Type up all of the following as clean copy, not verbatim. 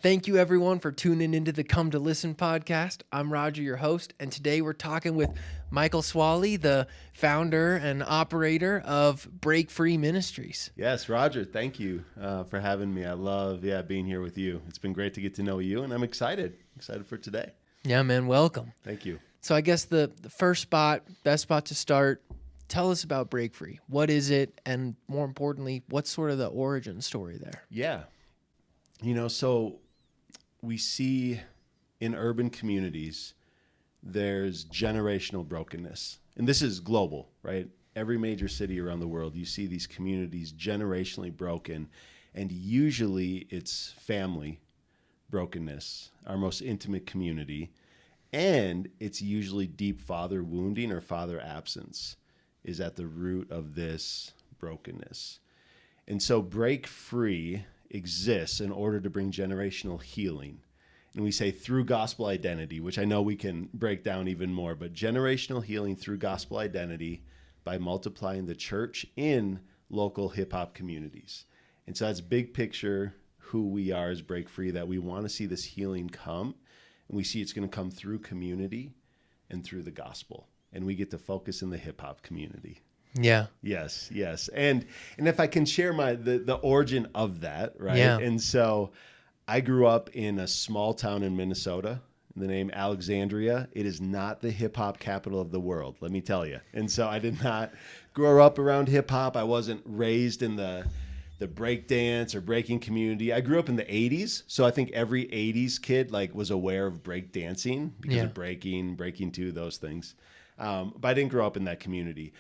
Thank you, everyone, for tuning into the Come to Listen podcast. I'm Roger, your host, and today we're talking with Michael Swalley, the founder and operator of Break Free Ministries. Yes, Roger, thank you for having me. I love being here with you. It's been great to get to know you, and I'm excited for today. Yeah, man, welcome. Thank you. So I guess the first best spot to start, tell us about Break Free. What is it, and more importantly, what's sort of the origin story there? Yeah. So we see in urban communities, there's generational brokenness. And this is global, right? Every major city around the world, you see these communities generationally broken. And usually it's family brokenness, our most intimate community. And it's usually deep father wounding or father absence is at the root of this brokenness. And so Break Free exists in order to bring generational healing. And we say through gospel identity, which I know we can break down even more, but generational healing through gospel identity by multiplying the church in local hip hop communities. And so that's big picture who we are as Break Free, that we want to see this healing come. And we see it's going to come through community and through the gospel. And we get to focus in the hip hop community. Yeah. Yes. And if I can share the origin of that, right? Yeah. And so I grew up in a small town in Minnesota, the name Alexandria. It is not the hip hop capital of the world, let me tell you. And so I did not grow up around hip hop. I wasn't raised in the break dance or breaking community. I grew up in the 80s. So I think every 80s kid was aware of break dancing because of breaking two, those things. But I didn't grow up in that community.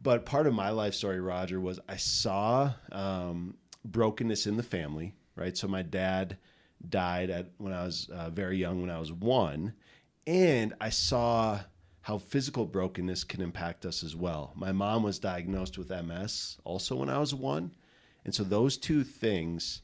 But part of my life story, Roger, was I saw brokenness in the family, right? So my dad died when I was very young, when I was 1. And I saw how physical brokenness can impact us as well. My mom was diagnosed with MS also when I was 1. And so those two things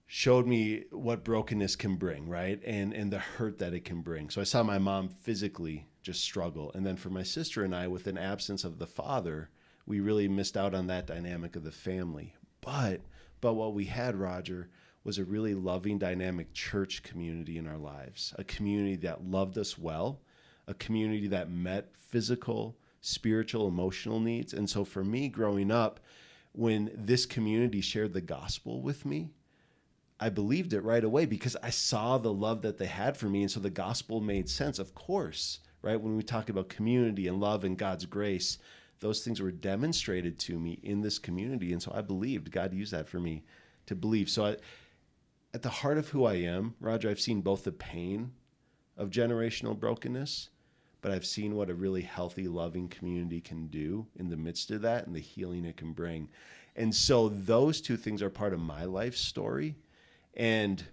showed me what brokenness can bring, right? And the hurt that it can bring. So I saw my mom physically just struggle. And then for my sister and I, with an absence of the father, we really missed out on that dynamic of the family. But what we had, Roger, was a really loving, dynamic church community in our lives, a community that loved us well, a community that met physical, spiritual, emotional needs. And so for me growing up, when this community shared the gospel with me, I believed it right away because I saw the love that they had for me. And so the gospel made sense, of course, right? When we talk about community and love and God's grace, those things were demonstrated to me in this community. And so I believed God used that for me to believe. So at the heart of who I am, Roger, I've seen both the pain of generational brokenness, but I've seen what a really healthy, loving community can do in the midst of that and the healing it can bring. And so those two things are part of my life story. And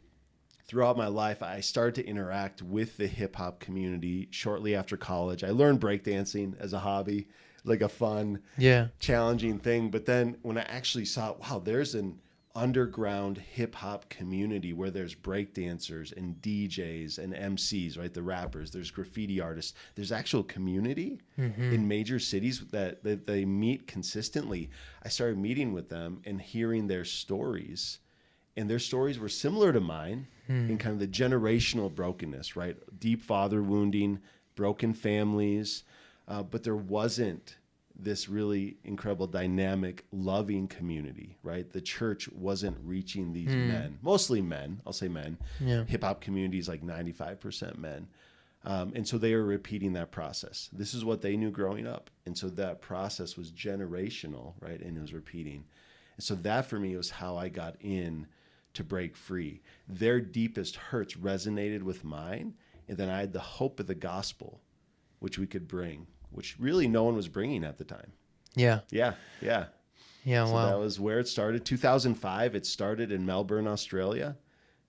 throughout my life, I started to interact with the hip hop community shortly after college. I learned breakdancing as a hobby, like a fun, challenging thing. But then when I actually saw, wow, there's an underground hip hop community where there's breakdancers and DJs and MCs, right? The rappers, there's graffiti artists. There's actual community in major cities that they meet consistently. I started meeting with them and hearing their stories. And their stories were similar to mine in kind of the generational brokenness, right? Deep father wounding, broken families. But there wasn't this really incredible, dynamic, loving community, right? The church wasn't reaching these men, mostly men, I'll say men. Yeah. Hip hop community is like 95% men. And so they were repeating that process. This is what they knew growing up. And so that process was generational, right? And it was repeating. And so that for me was how I got in to Break Free. Their deepest hurts resonated with mine. And then I had the hope of the gospel, which we could bring, which really no one was bringing at the time. Yeah. Yeah. So wow. that was where it started. 2005, it started in Melbourne, Australia.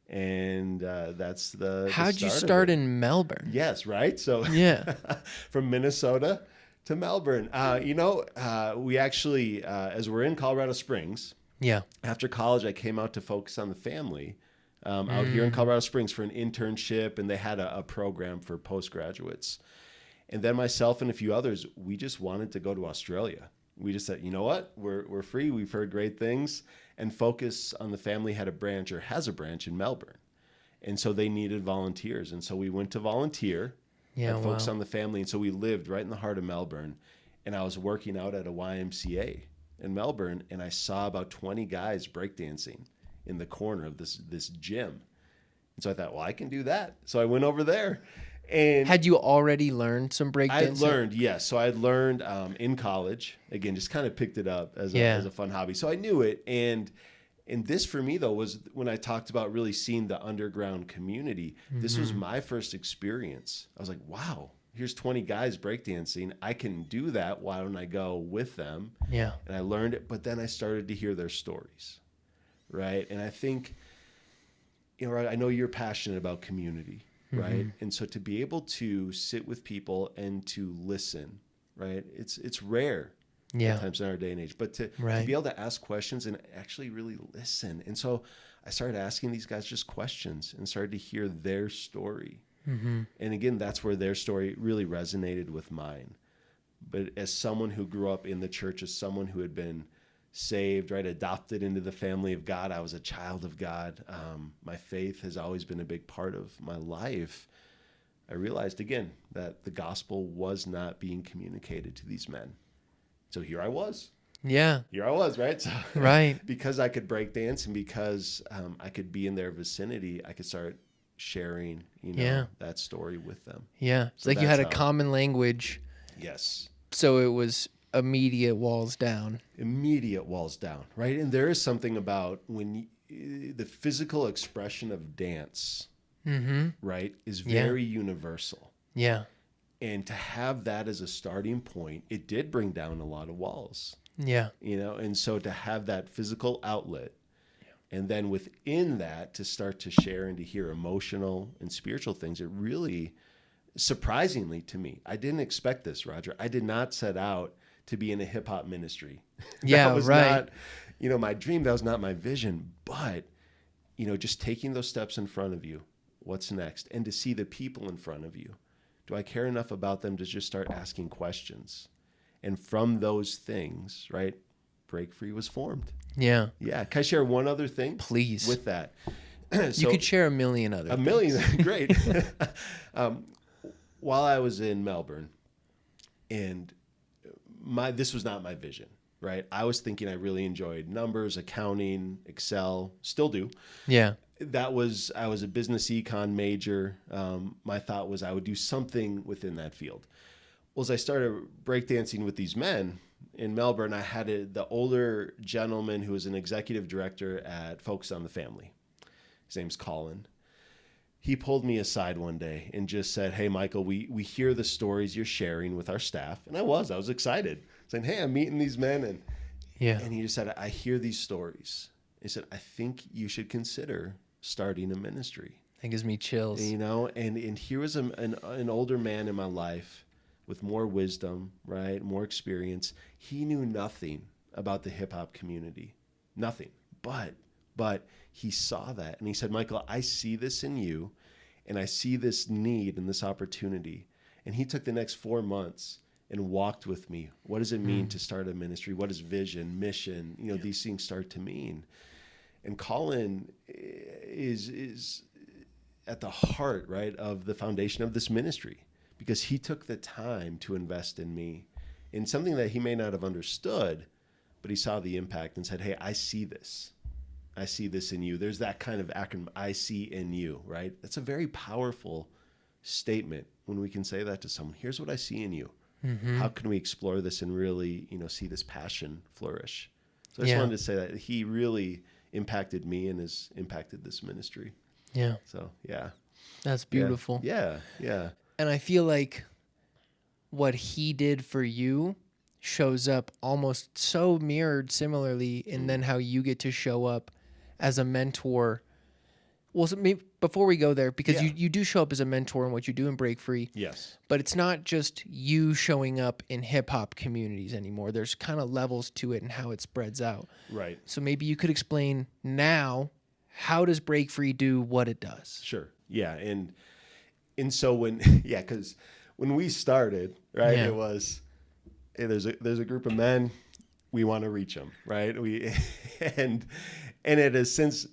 And that's the How'd you start in Melbourne? Yes, right? So from Minnesota to Melbourne. We actually, as we're in Colorado Springs, after college, I came out to focus on the family out here in Colorado Springs for an internship, and they had a program for postgraduates. And then myself and a few others, we just wanted to go to Australia. We just said, you know what? We're free. We've heard great things. And Focus on the Family had a branch, or has a branch, in Melbourne. And so they needed volunteers. And so we went to volunteer and focus on the family. And so we lived right in the heart of Melbourne. And I was working out at a YMCA in Melbourne, and I saw about 20 guys breakdancing in the corner of this gym. And so I thought, well, I can do that. So I went over there. And had you already learned some breakdancing? I learned, yes. So I learned in college. Again, just kind of picked it up as a fun hobby. So I knew it. And this for me, though, was when I talked about really seeing the underground community. This was my first experience. I was like, wow, here's 20 guys breakdancing. I can do that. Why don't I go with them? Yeah. And I learned it. But then I started to hear their stories, right? And I think, I know you're passionate about community, right? And so to be able to sit with people and to listen, right? It's rare at times in our day and age, but to be able to ask questions and actually really listen. And so I started asking these guys just questions and started to hear their story. And again, that's where their story really resonated with mine. But as someone who grew up in the church, as someone who had been saved, right, adopted into the family of God, I was a child of God. My faith has always been a big part of my life. I realized again that the gospel was not being communicated to these men. So here I was. Yeah. Here I was, right? So, right. Because I could break dance and because I could be in their vicinity, I could start sharing, that story with them. Yeah. It's like you had a common language. Yes. So it was immediate walls down. Immediate walls down, right? And there is something about when the physical expression of dance, right, is very universal. Yeah. And to have that as a starting point, it did bring down a lot of walls. Yeah. And so to have that physical outlet, and then within that to start to share and to hear emotional and spiritual things, it really, surprisingly to me, I didn't expect this, Roger. I did not set out to be in a hip hop ministry. Yeah, that was right. not, my dream. That was not my vision. But, just taking those steps in front of you, what's next? And to see the people in front of you. Do I care enough about them to just start asking questions? And from those things, right, Break Free was formed. Yeah. Yeah. Can I share one other thing? Please. With that. You could share a million other things. Million. Great. While I was in Melbourne, and this was not my vision, right? I was thinking I really enjoyed numbers, accounting, Excel, still do. Yeah. I was a business econ major. My thought was I would do something within that field. Well, as I started breakdancing with these men in Melbourne, I had the older gentleman who was an executive director at Focus on the Family. His name's Colin. He pulled me aside one day and just said, "Hey, Michael, we hear the stories you're sharing with our staff." And I was excited, saying, "Hey, I'm meeting these men." And he just said, "I hear these stories." He said, "I think you should consider starting a ministry." That gives me chills. And here was an older man in my life with more wisdom, right? More experience. He knew nothing about the hip hop community. Nothing. But he saw that and he said, "Michael, I see this in you and I see this need and this opportunity." And he took the next 4 months and walked with me. What does it mean to start a ministry? What does vision, mission, these things start to mean? And Colin is at the heart, right, of the foundation of this ministry, because he took the time to invest in me in something that he may not have understood, but he saw the impact and said, "Hey, I see this. I see this in you." There's that kind of acronym, "I see in you," right? That's a very powerful statement when we can say that to someone. Here's what I see in you. How can we explore this and really, see this passion flourish? So I just wanted to say that he really impacted me and has impacted this ministry. Yeah. So, yeah. That's beautiful. Yeah. And I feel like what he did for you shows up almost so mirrored similarly in then how you get to show up as a mentor. Well, so maybe before we go there, because you do show up as a mentor in what you do in Break Free. Yes. But it's not just you showing up in hip hop communities anymore. There's kind of levels to it and how it spreads out. Right. So maybe you could explain how does Break Free do what it does? Sure. Yeah. And so because when we started, right, it was, hey, there's a group of men, we want to reach them, right? And it has since,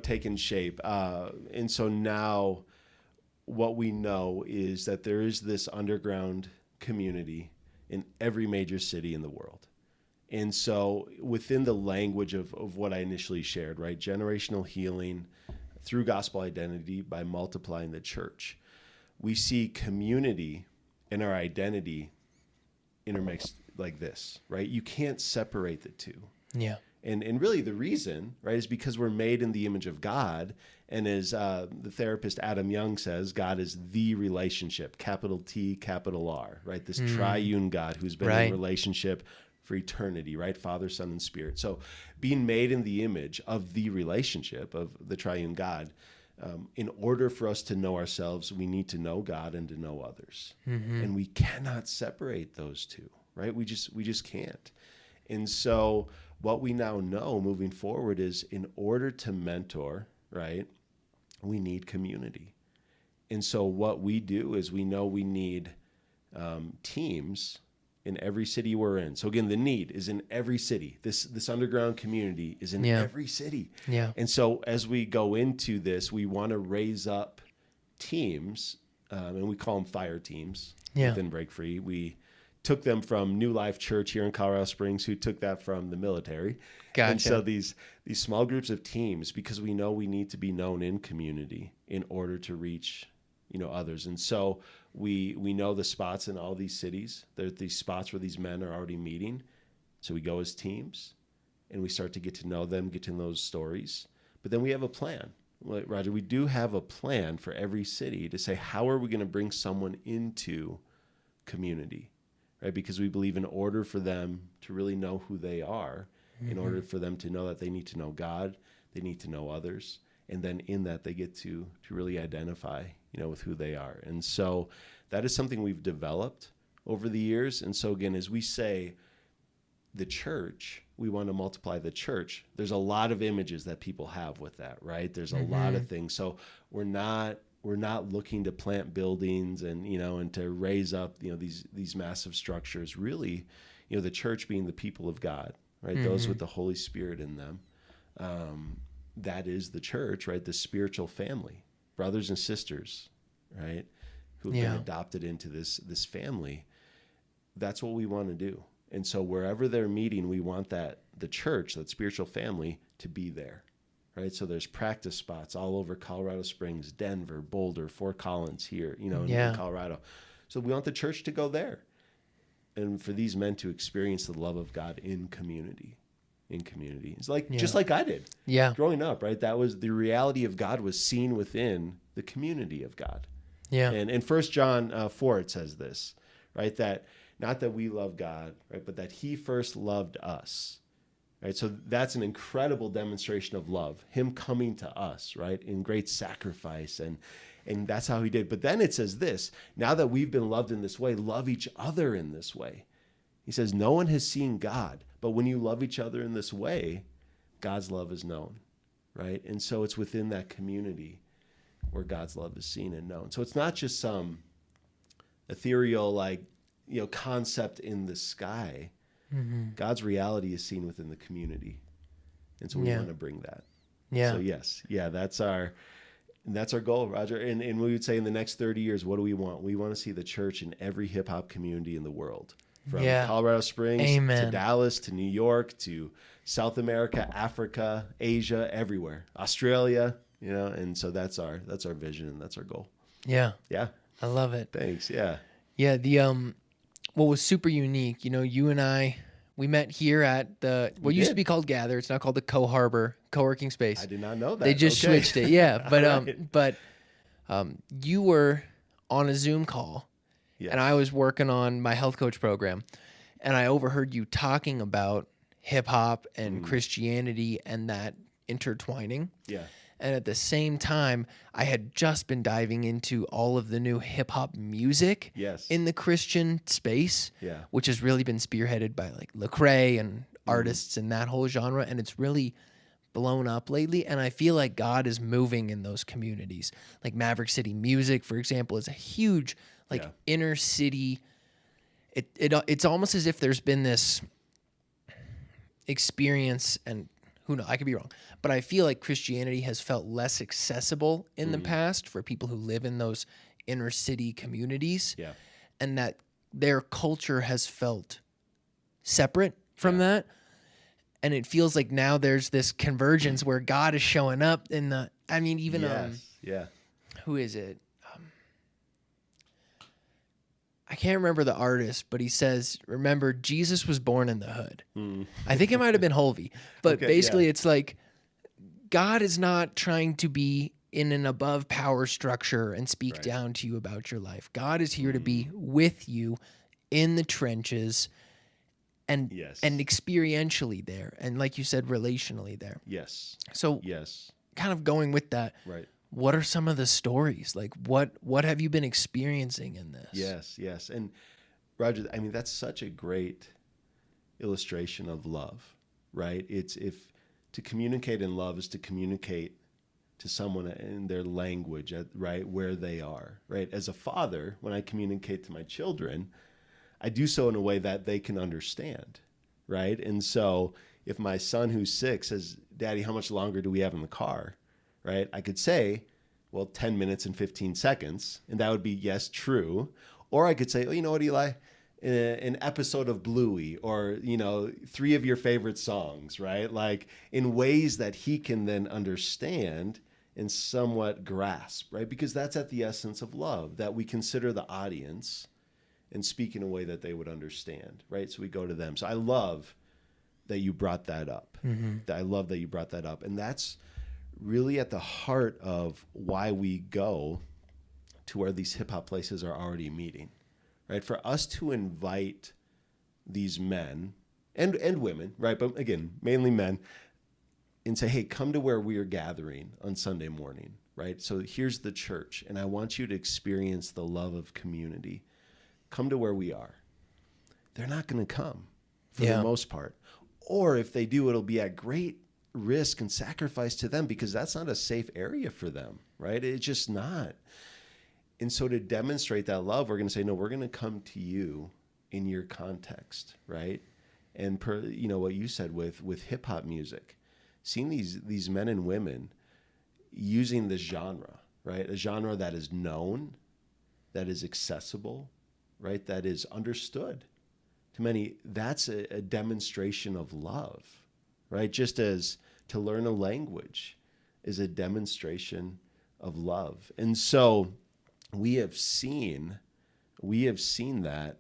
taken shape. And so now what we know is that there is this underground community in every major city in the world. And so within the language of what I initially shared, right? Generational healing through gospel identity by multiplying the church. We see community and our identity intermixed like this, right? You can't separate the two. Yeah. And really the reason, right, is because we're made in the image of God. And as the therapist Adam Young says, God is the relationship, capital T, capital R, right? This triune God who's been in relationship for eternity, right? Father, Son, and Spirit. So being made in the image of the relationship of the triune God, in order for us to know ourselves, we need to know God and to know others. And we cannot separate those two, right? We just can't. And so what we now know moving forward is in order to mentor, right, we need community. And so what we do is we know we need teams in every city we're in. So again, the need is in every city. This underground community is in every city. Yeah. And so as we go into this, we want to raise up teams, and we call them fire teams within Break Free. We took them from New Life Church here in Colorado Springs, who took that from the military. Gotcha. And so these small groups of teams, because we know we need to be known in community in order to reach, others. And so we know the spots in all these cities. There's these spots where these men are already meeting. So we go as teams and we start to get to know them, get to know those stories. But then we have a plan. Like, Roger, we do have a plan for every city to say, how are we going to bring someone into community? Right? Because we believe in order for them to really know who they are, in order for them to know that they need to know God, they need to know others. And then in that, they get to really identify, with who they are. And so that is something we've developed over the years. And so again, as we say the church, we want to multiply the church. There's a lot of images that people have with that, right? There's a lot of things. So we're not looking to plant buildings and, and to raise up, these massive structures. Really, the church being the people of God, right? Those with the Holy Spirit in them. That is the church, right? The spiritual family, brothers and sisters, right? Who have been adopted into this family. That's what we want to do. And so wherever they're meeting, we want the church, that spiritual family, to be there. Right, so there's practice spots all over Colorado Springs, Denver, Boulder, Fort Collins here, in Colorado. So we want the church to go there, and for these men to experience the love of God in community. It's like just like I did. Yeah, growing up, right? That was the reality of God was seen within the community of God. Yeah, and in 1 John 4 it says this, right? That not that we love God, right, but that He first loved us. Right, so that's an incredible demonstration of love, Him coming to us, right, in great sacrifice, and that's how He did. But then it says this, now that we've been loved in this way, love each other in this way. He says, no one has seen God, but when you love each other in this way, God's love is known, right? And so it's within that community where God's love is seen and known. So it's not just some ethereal, concept in the sky. God's reality is seen within the community. And so we want to bring that. Yeah. So yes. Yeah, that's our goal, Roger. And we would say in the next 30 years, what do we want? We want to see the church in every hip hop community in the world. From Colorado Springs to Dallas to New York to South America, Africa, Asia, everywhere. Australia, and so that's our vision and that's our goal. Yeah. Yeah. I love it. Thanks. Yeah. Yeah, what was super unique, you and I, we met here at what used to be called Gather. It's now called the Co-Harbor Co-working Space. I did not know that. They just switched it. Yeah. But you were on a Zoom call, and I was working on my health coach program, and I overheard you talking about hip hop and Christianity and that intertwining. Yeah. And at the same time, I had just been diving into all of the new hip hop music in the Christian space, which has really been spearheaded by like Lecrae and artists in that whole genre. And it's really blown up lately. And I feel like God is moving in those communities. Like Maverick City Music, for example, is a huge inner city. It's almost as if there's been this experience and Who knows? I could be wrong. But I feel like Christianity has felt less accessible in the past for people who live in those inner city communities. Yeah. And that their culture has felt separate from that. And it feels like now there's this convergence where God is showing up in the, I mean, even, who is it? I can't remember the artist, but he says, remember, Jesus was born in the hood. I think it might have been Holvey. But basically it's like God is not trying to be in an above power structure and speak down to you about your life. God is here to be with you in the trenches and experientially there. And like you said, relationally there. Yes. So kind of going with that. Right. What are some of the stories? Like what have you been experiencing in this? Yes. And Roger, I mean, that's such a great illustration of love, right? It's to communicate in love is to communicate to someone in their language, right, where they are, right? As a father, when I communicate to my children, I do so in a way that they can understand, right? And so if my son who's 6 says, Daddy, how much longer do we have in the car? Right? I could say, well, 10 minutes and 15 seconds. And that would be, yes, true. Or I could say, oh, you know what, Eli? An episode of Bluey or, 3 of your favorite songs, right? Like in ways that he can then understand and somewhat grasp, right? Because that's at the essence of love, that we consider the audience and speak in a way that they would understand, right? So we go to them. So I love that you brought that up. I love that you brought that up. And that's really at the heart of why we go to where these hip hop places are already meeting, right? For us to invite these men and women, right? But again, mainly men, and say, hey, come to where we are gathering on Sunday morning, right? So here's the church, and I want you to experience the love of community. Come to where we are. They're not going to come for the most part. Or if they do, it'll be at great risk and sacrifice to them because that's not a safe area for them, right? It's just not. And so to demonstrate that love, we're going to say, no, we're going to come to you in your context, right? And what you said with hip hop music, seeing these men and women using this genre, right? A genre that is known, that is accessible, right? That is understood to many. That's a demonstration of love, right? Just as to learn a language is a demonstration of love. And so we have seen that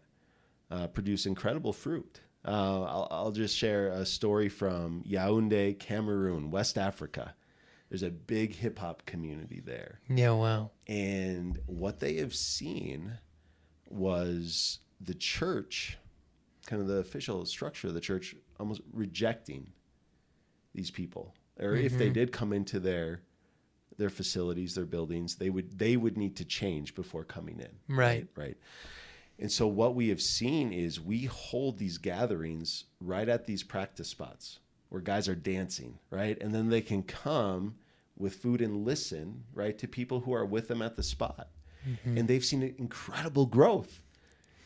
produce incredible fruit. I'll just share a story from Yaoundé, Cameroon, West Africa. There's a big hip hop community there. Yeah, wow. And what they have seen was the church, kind of the official structure of the church, almost rejecting these people. Or if they did come into their facilities, their buildings, they would need to change before coming in. Right. And so what we have seen is we hold these gatherings right at these practice spots where guys are dancing, right? And then they can come with food and listen, right, to people who are with them at the spot. And they've seen incredible growth.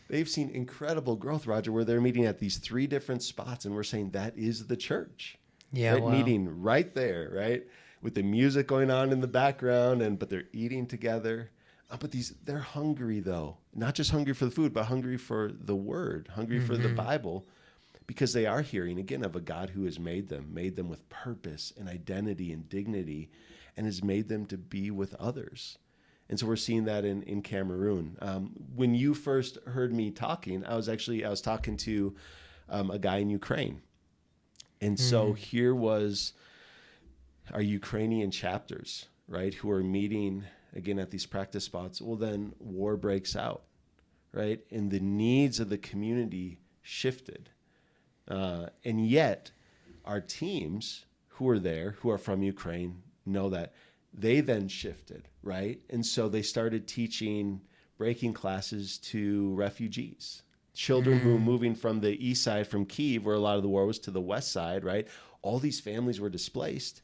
They've seen incredible growth, Roger, where they're meeting at these 3 different spots, and we're saying that is the church. Yeah, right? wow. Meeting right there, right? With the music going on in the background, but they're eating together. But they're hungry, though. Not just hungry for the food, but hungry for the word, hungry for the Bible, because they are hearing, again, of a God who has made them with purpose and identity and dignity, and has made them to be with others. And so we're seeing that in Cameroon. When you first heard me talking, I was talking to a guy in Ukraine. And so here was our Ukrainian chapters, right, who are meeting, again, at these practice spots. Well, then war breaks out, right? And the needs of the community shifted. And yet our teams who are there, who are from Ukraine, know that they then shifted, right? And so they started teaching breaking classes to refugees. Children who were moving from the east side, from Kyiv, where a lot of the war was, to the west side, right? All these families were displaced.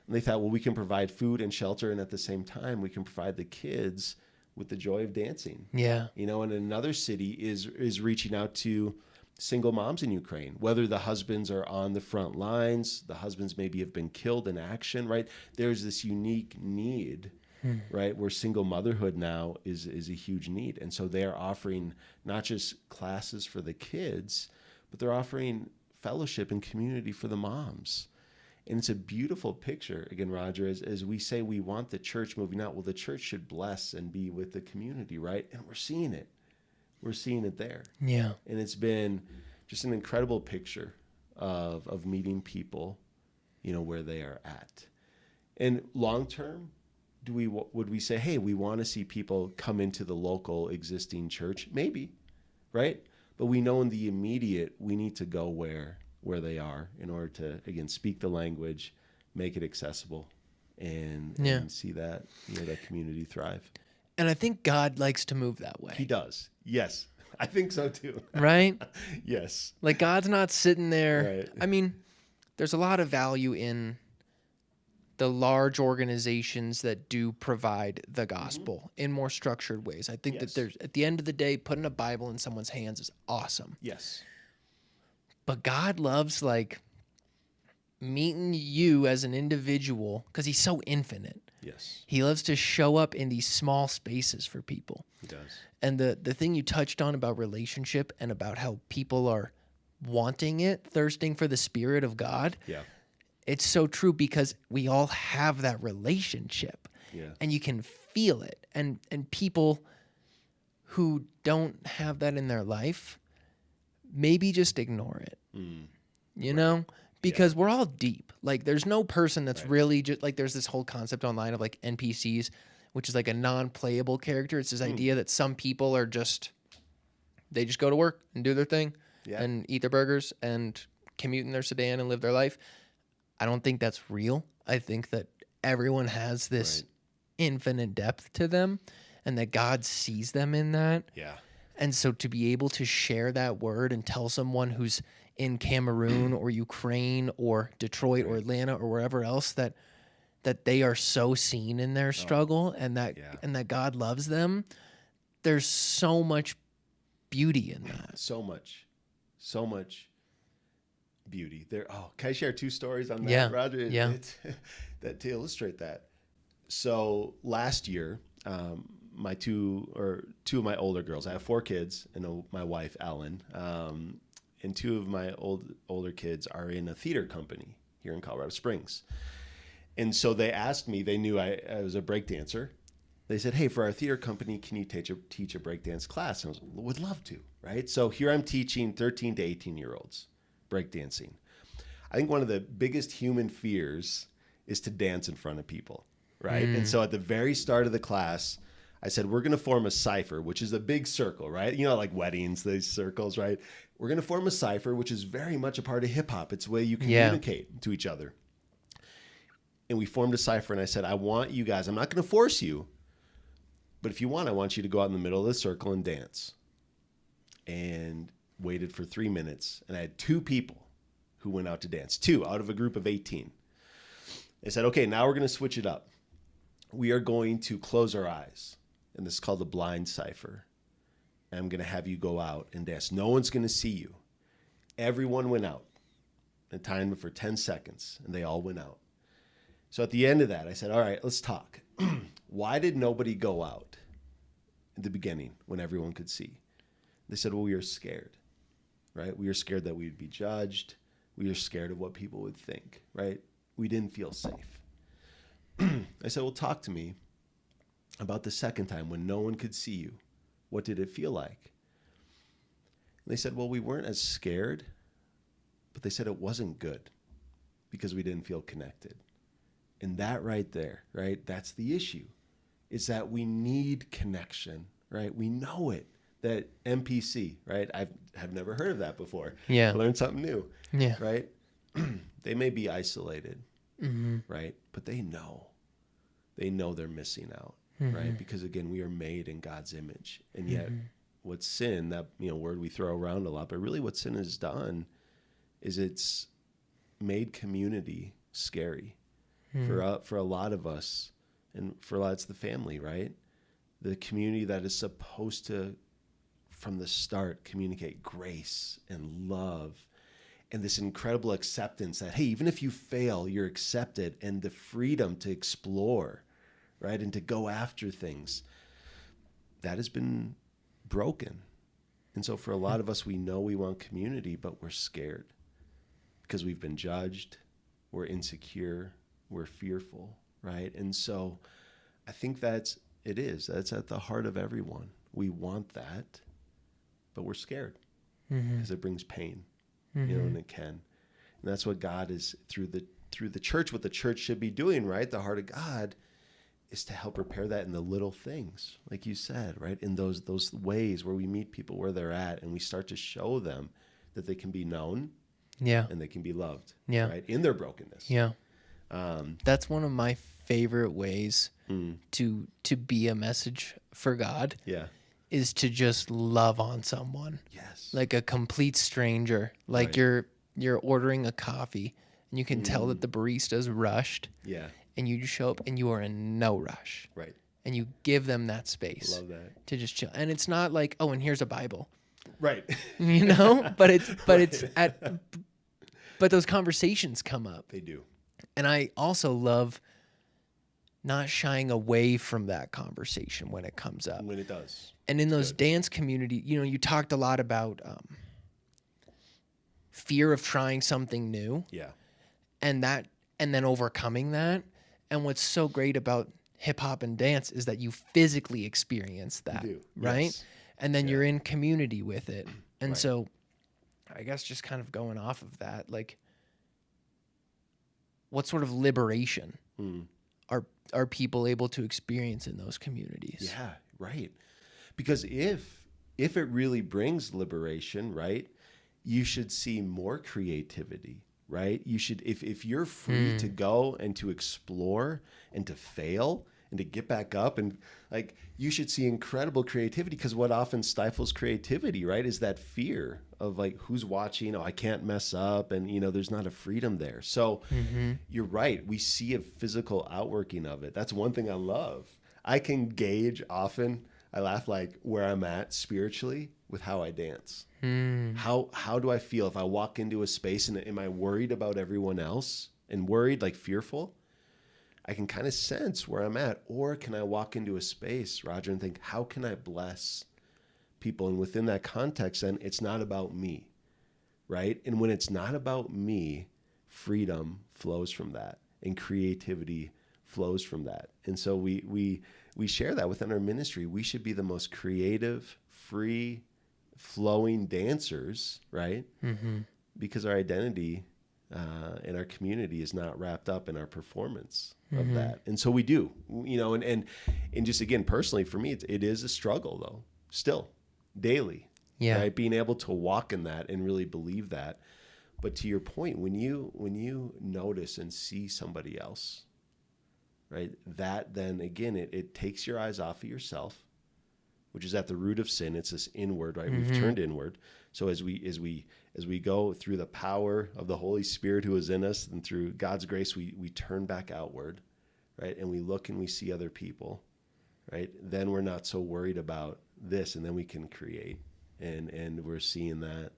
And they thought, well, we can provide food and shelter, and at the same time, we can provide the kids with the joy of dancing. Yeah. And another city is reaching out to single moms in Ukraine, whether the husbands are on the front lines, the husbands maybe have been killed in action, right? There's this unique need, right, where single motherhood now is a huge need. And so they're offering not just classes for the kids, but they're offering fellowship and community for the moms. And it's a beautiful picture, again, Roger, as we say we want the church moving out. Well, the church should bless and be with the community, right? And we're seeing it. We're seeing it there. Yeah. And it's been just an incredible picture of meeting people, where they are at. And long term, would we say, hey, we want to see people come into the local existing church? Maybe, right? But we know in the immediate, we need to go where they are in order to, again, speak the language, make it accessible, and see that, that community thrive. And I think God likes to move that way. He does. Yes. I think so too. Right? Yes. Like God's not sitting there. Right. I mean, there's a lot of value in the large organizations that do provide the gospel in more structured ways. I think that there's, at the end of the day, putting a Bible in someone's hands is awesome. Yes. But God loves meeting you as an individual because he's so infinite. Yes. He loves to show up in these small spaces for people. He does. And the thing you touched on about relationship and about how people are wanting it, thirsting for the Spirit of God. Yeah. It's so true because we all have that relationship. Yeah. And you can feel it. And people who don't have that in their life, maybe just ignore it. You know? Because we're all deep. Like, there's no person that's really just, like, there's this whole concept online of, like, NPCs, which is, like, a non-playable character. It's this idea that some people are just, they just go to work and do their thing and eat their burgers and commute in their sedan and live their life. I don't think that's real. I think that everyone has this infinite depth to them and that God sees them in that. Yeah. And so to be able to share that word and tell someone who's in Cameroon or Ukraine or Detroit or Atlanta or wherever else that they are so seen in their struggle and that God loves them, there's so much beauty in that. So much beauty there. Can I share two stories on that, Yeah. Roger? Yeah. That to illustrate that. So last year, my two of my older girls, I have 4 kids and my wife, Ellen, and 2 of my older kids are in a theater company here in Colorado Springs. And so they asked me, they knew I was a break dancer. They said, hey, for our theater company, can you teach a breakdance class? And I was like, would love to, right? So here I'm teaching 13 to 18-year-olds breakdancing. I think one of the biggest human fears is to dance in front of people, right? And so at the very start of the class, I said, we're going to form a cipher, which is a big circle, right? You know, like weddings, these circles, right? We're going to form a cipher, which is very much a part of hip hop. It's the way you communicate to each other. And we formed a cipher, and I said, I want you guys, I'm not going to force you, but if you want, I want you to go out in the middle of the circle and dance. And waited for 3 minutes, and I had 2 people who went out to dance, 2 out of a group of 18. They said, okay, now we're going to switch it up. We are going to close our eyes, and this is called the blind cipher. And I'm going to have you go out and dance. No one's going to see you. Everyone went out. I timed them for 10 seconds, and they all went out. So at the end of that, I said, all right, let's talk. Why did nobody go out in the beginning when everyone could see? They said, well, we were scared, right? We were scared that we'd be judged. We were scared of what people would think, right? We didn't feel safe. I said, well, talk to me about the second time when no one could see you. What did it feel like? And they said, well, we weren't as scared, but they said it wasn't good because we didn't feel connected. And that right there, right? That's the issue, is that we need connection, right? We know it. That NPC, right? I've never heard of that before. Yeah. I learned something new. Yeah. Right? They may be isolated, right? But they know they're missing out, right? Because again, we are made in God's image. And yet what sin, that word we throw around a lot, but really what sin has done is it's made community scary for a lot of us, and for a lot it's the family, right? The community that is supposed to from the start communicate grace and love and this incredible acceptance that, hey, even if you fail, you're accepted, and the freedom to explore, right, and to go after things, that has been broken. And so for a lot of us, we know we want community, but we're scared because we've been judged, we're insecure, we're fearful, right? And so I think that's at the heart of everyone. We want that, but we're scared because it brings pain, and it can. And that's what God is through the church, what the church should be doing, right? The heart of God is to help repair that in the little things, like you said, right? In those ways where we meet people where they're at and we start to show them that they can be known and they can be loved, right? In their brokenness. Yeah. That's one of my favorite ways to be a message for God. Yeah. Is to just love on someone. Yes. Like a complete stranger. Like you're ordering a coffee and you can tell that the barista's rushed. Yeah. And you just show up and you are in no rush. Right. And you give them that space. Love that. To just chill. And it's not like, oh, and here's a Bible. Right. But those conversations come up. They do. And I also love not shying away from that conversation when it comes up. When it does. And in those dance community, you talked a lot about fear of trying something new. Yeah. And then overcoming that. And what's so great about hip hop and dance is that you physically experience that, right? Yes. And then you're in community with it. And Right. so I guess just kind of going off of that, like what sort of liberation are people able to experience in those communities? Yeah, right. Because if it really brings liberation, right, you should see more creativity, right? You should, if you're free to go and to explore and to fail and to get back up, and like, you should see incredible creativity, because what often stifles creativity, right, is that fear of like, who's watching? Oh, I can't mess up. And, there's not a freedom there. So you're right. We see a physical outworking of it. That's one thing I love. I can gauge often, I laugh, like where I'm at spiritually with how I dance. How do I feel if I walk into a space and am I worried about everyone else and worried, like fearful? I can kind of sense where I'm at. Or can I walk into a space, Roger, and think, how can I bless people? And within that context, then it's not about me, right? And when it's not about me, freedom flows from that and creativity flows from that. And so we share that within our ministry. We should be the most creative, free, flowing dancers, right? Because our identity in our community is not wrapped up in our performance of that. And so we do, and just, again, personally for me, it is a struggle though, still daily, right? Being able to walk in that and really believe that. But to your point, when you notice and see somebody else, right, that then again, it takes your eyes off of yourself, which is at the root of sin. It's this inward, right? We've turned inward. So as we go through the power of the Holy Spirit who is in us, and through God's grace, we turn back outward, right? And we look and we see other people, right? Then we're not so worried about this, and then we can create. And we're seeing that,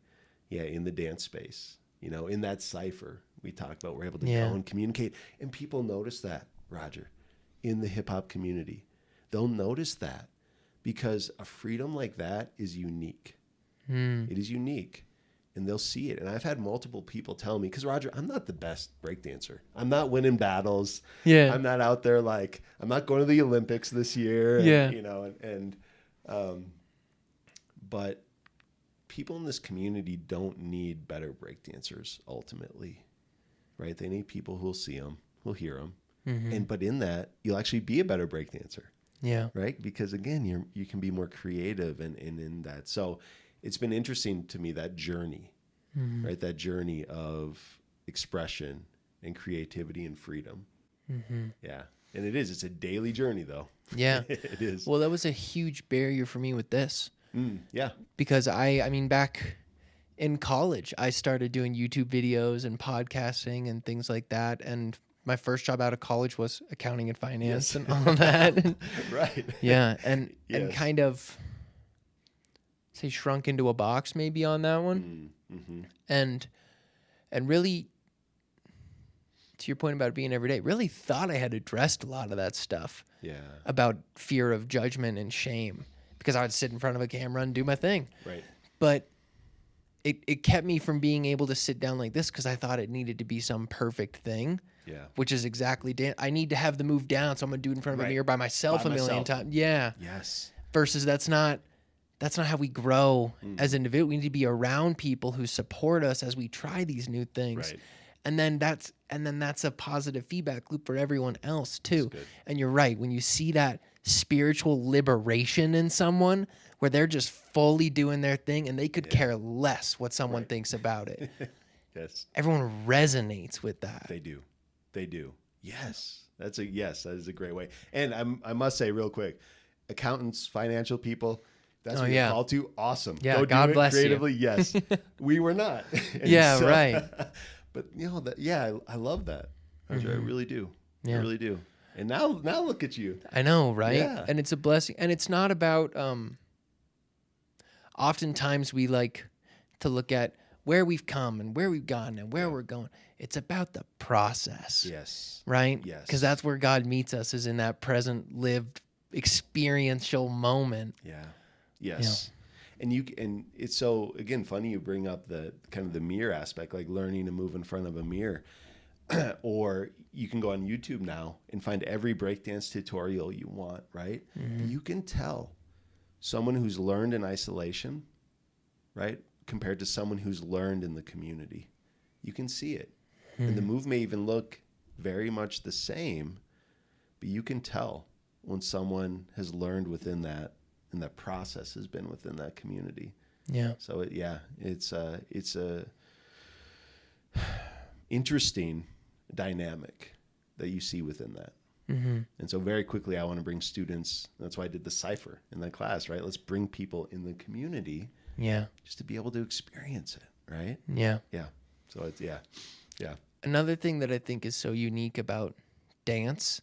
in the dance space, in that cipher we talked about, we're able to go and communicate. And people notice that, Roger, in the hip hop community. They'll notice that, because a freedom like that is unique. It is unique, and they'll see it. And I've had multiple people tell me, because Roger, I'm not the best breakdancer. I'm not winning battles. I'm not out there, like, I'm not going to the Olympics this year. But people in this community don't need better breakdancers ultimately, right? They need people who'll see them, who'll hear them. But in that, you'll actually be a better breakdancer. Right? Because again, you can be more creative and in that. So it's been interesting to me, that journey, right? That journey of expression and creativity and freedom. Yeah. And it's a daily journey though. Yeah. It is. Well, that was a huge barrier for me with this. Yeah. Because I mean, back in college, I started doing YouTube videos and podcasting and things like that. And my first job out of college was accounting and finance and all that. Right. Yeah. And kind of say shrunk into a box maybe on that one. Mm-hmm. And really, to your point about it being every day, really thought I had addressed a lot of that stuff. Yeah. About fear of judgment and shame, because I would sit in front of a camera and do my thing. Right. But it kept me from being able to sit down like this because I thought it needed to be some perfect thing. Yeah. Which is exactly I need to have the move down, so I'm gonna do it in front of a mirror by myself a million times. Yeah. Yes. Versus that's not how we grow as individuals. We need to be around people who support us as we try these new things. Right. And then that's a positive feedback loop for everyone else too. And you're right, when you see that spiritual liberation in someone where they're just fully doing their thing and they could care less what someone thinks about it. Yes. Everyone resonates with that. They do. Yes. That is a great way. And I must say real quick, accountants, financial people, that's what you're called to. Awesome. Yeah. Go God do it bless creatively. you. Yes. We were not. Right. But I love that. I really do. Yeah. I really do. And now look at you. I know, right? Yeah. And it's a blessing. And it's not about oftentimes we like to look at where we've come and where we've gone and where we're going. It's about the process. Yes. Right? Yes. Because that's where God meets us, is in that present lived experiential moment. Yeah. Yes. And it's so, again, funny you bring up the kind of the mirror aspect, like learning to move in front of a mirror. Or you can go on YouTube now and find every breakdance tutorial you want, right? Mm-hmm. You can tell someone who's learned in isolation, right, compared to someone who's learned in the community. You can see it. Mm-hmm. And the move may even look very much the same, but you can tell when someone has learned within that, and that process has been within that community. Yeah. So it's a interesting dynamic that you see within that. Mm-hmm. And so very quickly, I want to bring students. That's why I did the cipher in that class, right? Let's bring people in the community, just to be able to experience it, right? Yeah. So it's Another thing that I think is so unique about dance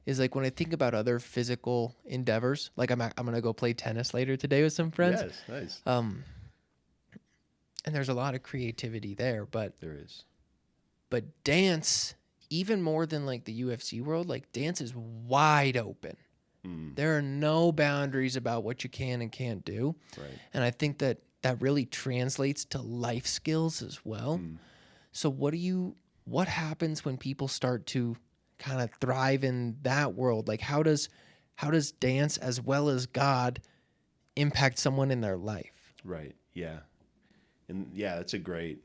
is like when I think about other physical endeavors, like I'm gonna go play tennis later today with some friends. Yes, nice. And there's a lot of creativity there, but there is. But dance, even more than like the UFC world, like dance is wide open. There are no boundaries about what you can and can't do. Right. And I think that really translates to life skills as well. So what happens when people start to kind of thrive in that world? Like how does dance as well as God impact someone in their life? Right. Yeah. And that's a great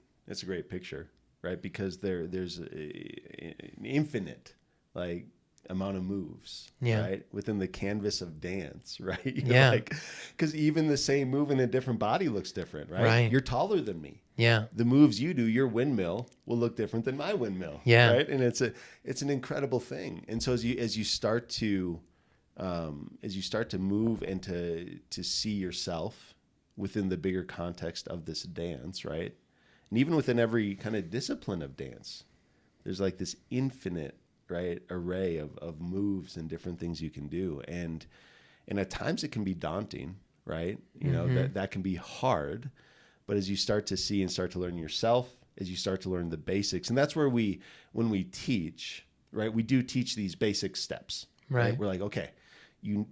picture, right? Because there's an infinite like amount of moves, right, within the canvas of dance, right? Because even the same move in a different body looks different, right? You're taller than me. Yeah. The moves you do, your windmill will look different than my windmill. Yeah. Right. And it's an incredible thing. And so as you start to move and to see yourself within the bigger context of this dance, right? And even within every kind of discipline of dance, there's like this infinite, right, array of moves and different things you can do. And at times it can be daunting, right? You know, that can be hard. But as you start to see and start to learn yourself, as you start to learn the basics, and that's where when we teach, right, we do teach these basic steps, right? We're like, okay, you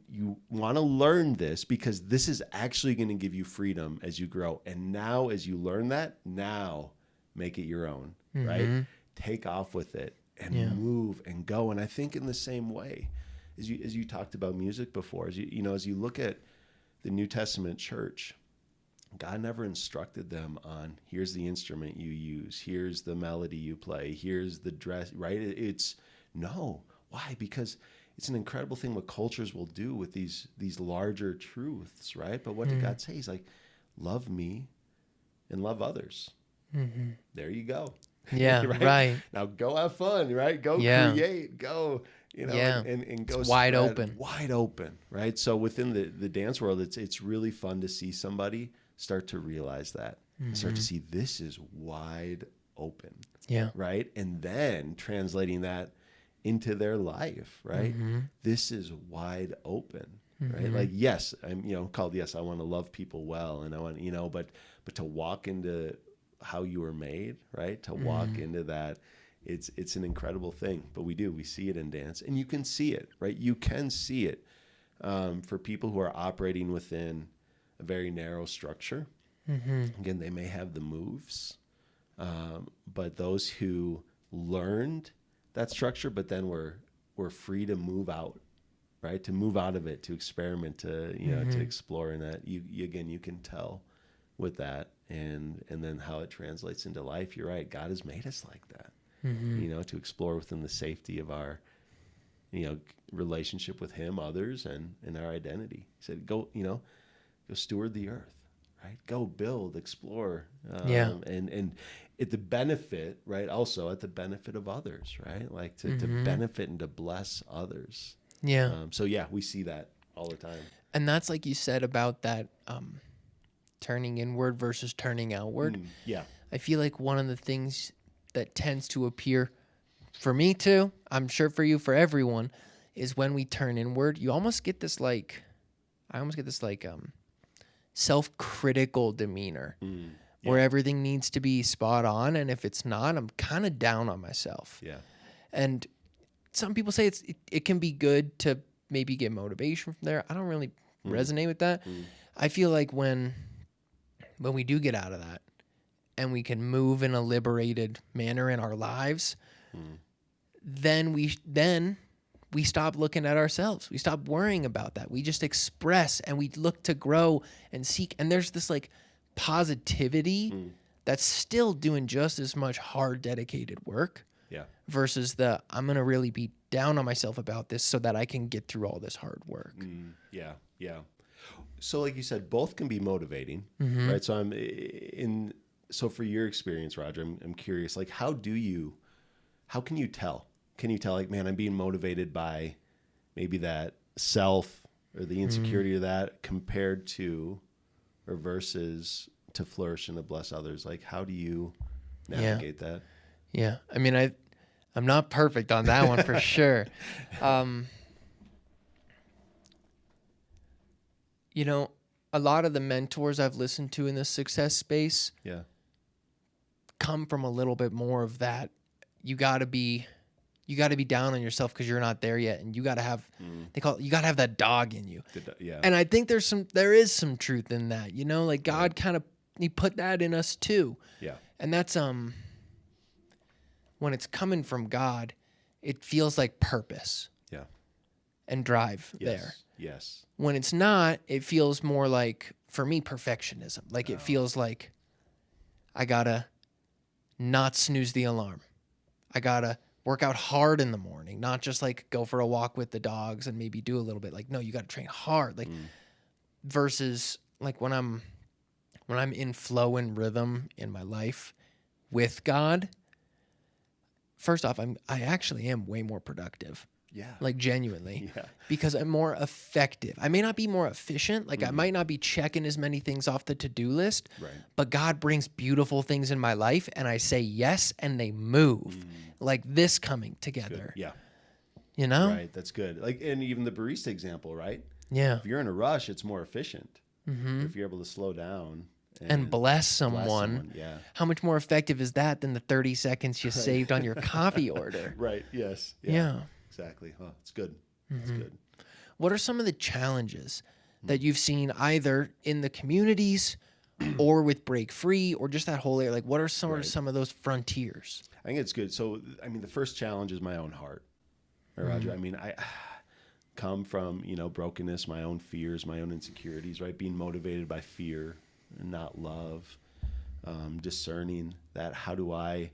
want to learn this because this is actually going to give you freedom as you grow. And now as you learn that, now make it your own, right? Take off with it and move and go. And I think in the same way, as you talked about music before, as you look at the New Testament church, God never instructed them on here's the instrument you use, here's the melody you play, here's the dress, right? It's no. Why? Because it's an incredible thing what cultures will do with these larger truths, right? But what did God say? He's like, love me and love others. There you go. Yeah, right. Now go have fun, right? Go create, go, and go it's wide open. Wide open, right? So within the dance world, it's really fun to see somebody start to realize that, start to see this is wide open, right? And then translating that into their life, right? This is wide open, right? Like, yes, I'm, called, yes, I want to love people well, and I want, but to walk into how you were made, right? To walk into that, it's an incredible thing. But we see it in dance, and you can see it, right? You can see it for people who are operating within a very narrow structure. Again, they may have the moves, but those who learned that structure, but then were free to move out, right? To move out of it, to experiment, to to explore in that. You can tell with that, and then how it translates into life. You're right. God has made us like that, to explore within the safety of our, relationship with Him, others, and our identity. He said, go steward the earth. Right? Go build, explore, and at the benefit, right? Also at the benefit of others, right? Like to benefit and to bless others. Yeah. So we see that all the time. And that's like you said about that turning inward versus turning outward. Yeah. I feel like one of the things that tends to appear for me too, I'm sure for you, for everyone, is when we turn inward, you almost get this self-critical demeanor where everything needs to be spot on, and if it's not, I'm kind of down on myself. Yeah. And some people say it can be good to maybe get motivation from there. I don't really resonate with that. I feel like when we do get out of that and we can move in a liberated manner in our lives, then we stop looking at ourselves. We stop worrying about that. We just express and we look to grow and seek. And there's this like positivity that's still doing just as much hard, dedicated work. Yeah. Versus I'm going to really be down on myself about this so that I can get through all this hard work. Yeah. Yeah. So like you said, both can be motivating, right? So for your experience, Roger, I'm curious, like how can you tell? Can you tell, like, man, I'm being motivated by maybe that self or the insecurity of that compared to or versus to flourish and to bless others? Like, how do you navigate that? Yeah. I mean, I'm not perfect on that one for sure. A lot of the mentors I've listened to in the success space come from a little bit more of that. You got to be down on yourself because you're not there yet, and you got to have you got to have that dog in you. And I think there is some truth in that. Like God kind of He put that in us too. Yeah. And that's when it's coming from God, it feels like purpose. Yeah. And drive there. Yes. When it's not, it feels more like, for me, perfectionism. Like it feels like I gotta not snooze the alarm. I gotta work out hard in the morning, not just like go for a walk with the dogs and maybe do a little bit. Like, no, you gotta train hard. Like versus like when I'm in flow and rhythm in my life with God, first off, I actually am way more productive. Yeah. Like genuinely. Yeah. Because I'm more effective. I may not be more efficient. Like I might not be checking as many things off the to-do list. Right. But God brings beautiful things in my life and I say yes and they move. Like this coming together. Yeah. Right. That's good. Like, and even the barista example, right? Yeah. If you're in a rush, it's more efficient. If you're able to slow down and bless someone. Yeah. How much more effective is that than the 30 seconds you saved on your coffee order? Right. Yes. Yeah. Exactly. Oh, it's good. It's good. What are some of the challenges that you've seen either in the communities or with Break Free or just that whole area? Like, what are some of those frontiers? I think it's good. So, I mean, the first challenge is my own heart, right, Roger? I mean, I come from, brokenness, my own fears, my own insecurities, right? Being motivated by fear and not love, discerning that. How do I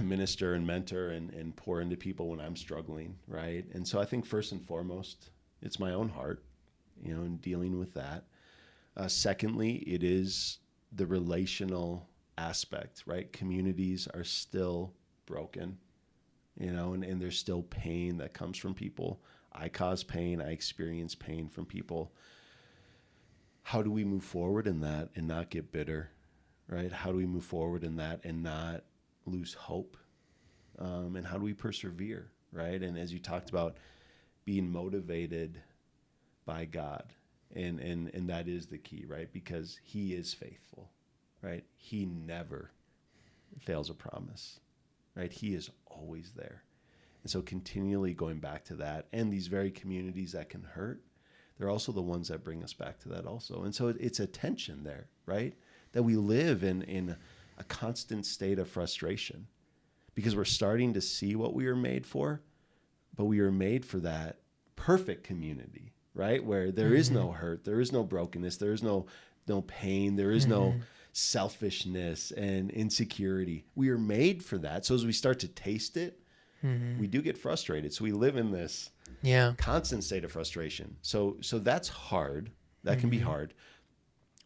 minister and mentor and pour into people when I'm struggling, right? And so I think first and foremost, it's my own heart, and dealing with that. Secondly, it is the relational aspect, right? Communities are still broken, and there's still pain that comes from people. I cause pain. I experience pain from people. How do we move forward in that and not get bitter, right? How do we move forward in that and not lose hope? And how do we persevere, right? And as you talked about, being motivated by God, and that is the key, right? Because he is faithful, right? He never fails a promise, right? He is always there. And so continually going back to that, and these very communities that can hurt, they're also the ones that bring us back to that also. And so it's a tension there, right? That we live in a constant state of frustration because we're starting to see what we were made for, but we were made for that perfect community, right? Where there is no hurt, there is no brokenness, there is no pain, there is no selfishness and insecurity. We are made for that. So as we start to taste it, we do get frustrated. So we live in this constant state of frustration. So that's hard. That can be hard.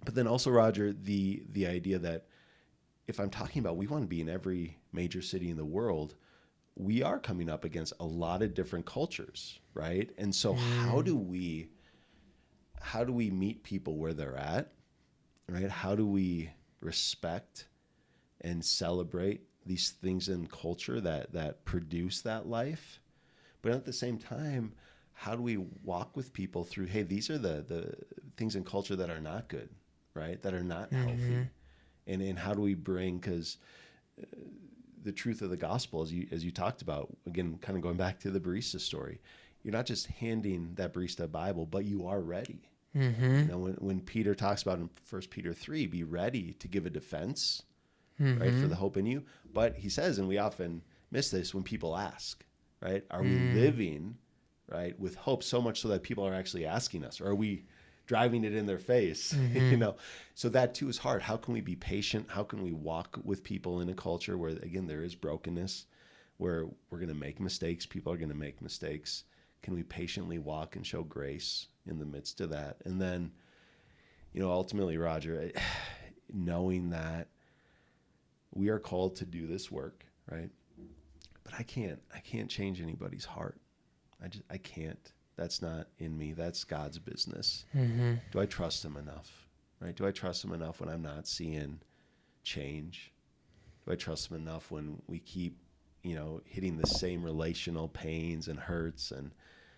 But then also, Roger, the idea that if I'm talking about we want to be in every major city in the world, we are coming up against a lot of different cultures, right? And so how do we meet people where they're at, right? How do we respect and celebrate these things in culture that produce that life? But at the same time, how do we walk with people through, hey, these are the things in culture that are not good, right? That are not healthy. And how do we bring, because the truth of the gospel, as you talked about, again, kind of going back to the barista story, you're not just handing that barista a Bible, but you are ready. You know, when Peter talks about in 1 Peter 3, be ready to give a defense, right, for the hope in you. But he says, and we often miss this when people ask, right, are we living, right, with hope so much so that people are actually asking us, or are we driving it in their face? You know, so that too is hard. How can we be patient? How can we walk with people in a culture where, again, there is brokenness, where we're going to make mistakes, people are going to make mistakes? Can we patiently walk and show grace in the midst of that? And then, you know, ultimately, Roger, knowing that we are called to do this work, right? But I can't change anybody's heart. I can't. That's not in me. That's God's business. Do I trust him enough, right? Do I trust him enough when I'm not seeing change? Do I trust him enough when we keep, you know, hitting the same relational pains and hurts and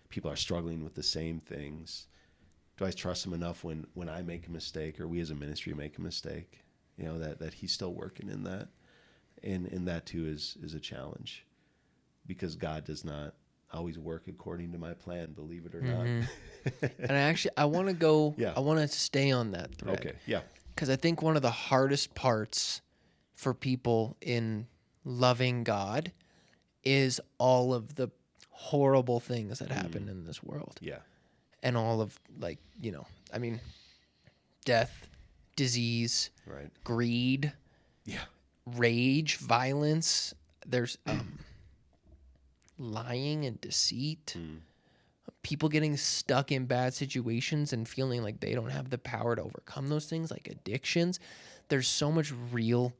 people are struggling with the same things? Do I trust him enough when I make a mistake, or we as a ministry make a mistake, you know, that he's still working in that? And that too is a challenge, because God does not always work according to my plan, believe it or not. And I want to go, I want to stay on that thread. Okay, yeah. Because I think one of the hardest parts for people in loving God is all of the horrible things that happen in this world. Yeah. And all of, like, you know, I mean, death, disease, Right. greed, rage, violence. There's lying and deceit. People getting stuck in bad situations and feeling like they don't have the power to overcome those things, like addictions. There's so much real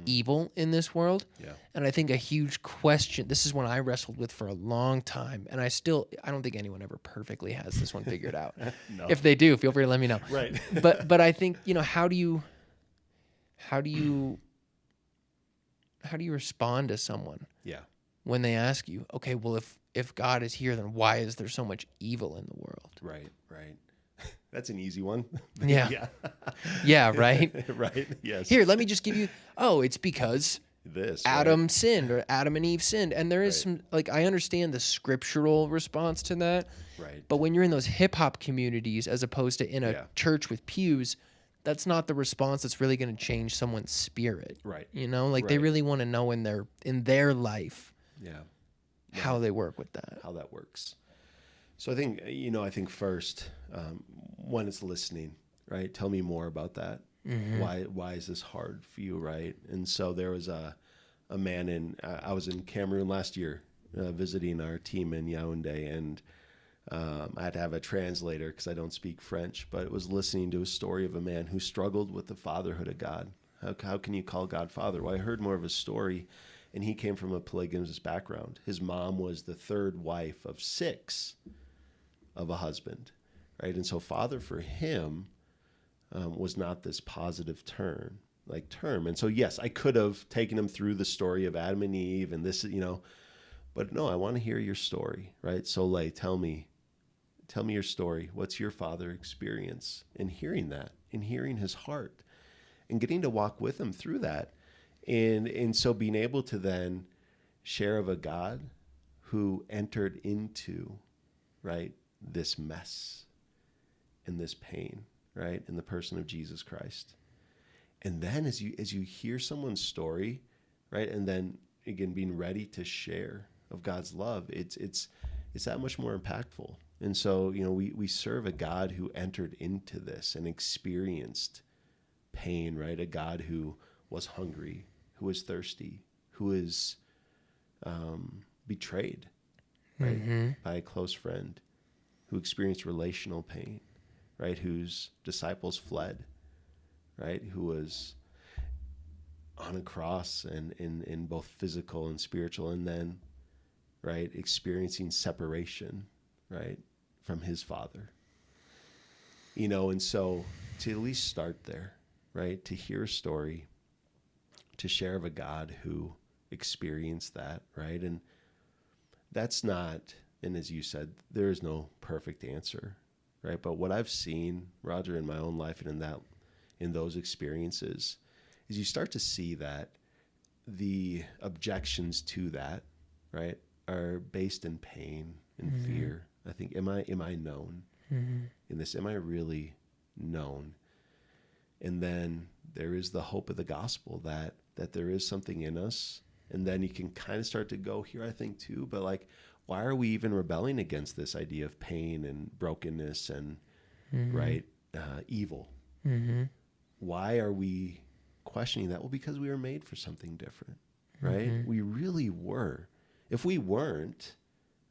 evil in this world. Yeah. And I think a huge question, this is one I wrestled with for a long time, and I don't think anyone ever perfectly has this one figured out. No. If they do, feel free to let me know. Right. But I think, you know, how do you respond to someone when they ask you, okay, well, if God is here, then why is there so much evil in the world? Right. That's an easy one. Yeah. Yeah, right? Right, yes. Here, let me just give you, it's because Adam sinned, or Adam and Eve sinned. And there is some, like, I understand the scriptural response to that. Right. But when you're in those hip-hop communities as opposed to in a church with pews, that's not the response that's really going to change someone's spirit. Right. You know, like they really want to know in their life how they work with that. How that works. So I think first, one is listening, right? Tell me more about that. Why is this hard for you, right? And so there was a man I was in Cameroon last year visiting our team in Yaoundé, and I had to have a translator because I don't speak French, but it was listening to a story of a man who struggled with the fatherhood of God. How can you call God Father? Well, I heard more of his story, and he came from a polygamous background. His mom was the third wife of 6 of a husband, right? And so father for him was not this positive term. And so, yes, I could have taken him through the story of Adam and Eve and this, you know, But no, I want to hear your story, right? Swalley, tell me your story. What's your father experience? And hearing that, and hearing his heart, and getting to walk with him through that. And so being able to then share of a God who entered into, right, this mess and this pain, right, in the person of Jesus Christ. And then as you hear someone's story, right, and then again being ready to share of God's love, it's that much more impactful. And so, we serve a God who entered into this and experienced pain, right? A God who was hungry, who was thirsty, who is betrayed, right, by a close friend, who experienced relational pain, right, whose disciples fled, right, who was on a cross and in both physical and spiritual, and then, right, experiencing separation, right, from his Father. And so to at least start there, right, to hear a story, to share of a God who experienced that, right, and that's not, and as you said, there is no perfect answer, right, but what I've seen, Roger, in my own life and in those experiences, is you start to see that the objections to that, right, are based in pain and fear. I think, am I known in this? Am I really known? And then there is the hope of the gospel that there is something in us. And then you can kind of start to go here, I think, too. But like, why are we even rebelling against this idea of pain and brokenness and, right, evil? Why are we questioning that? Well, because we were made for something different, right? We really were. If we weren't,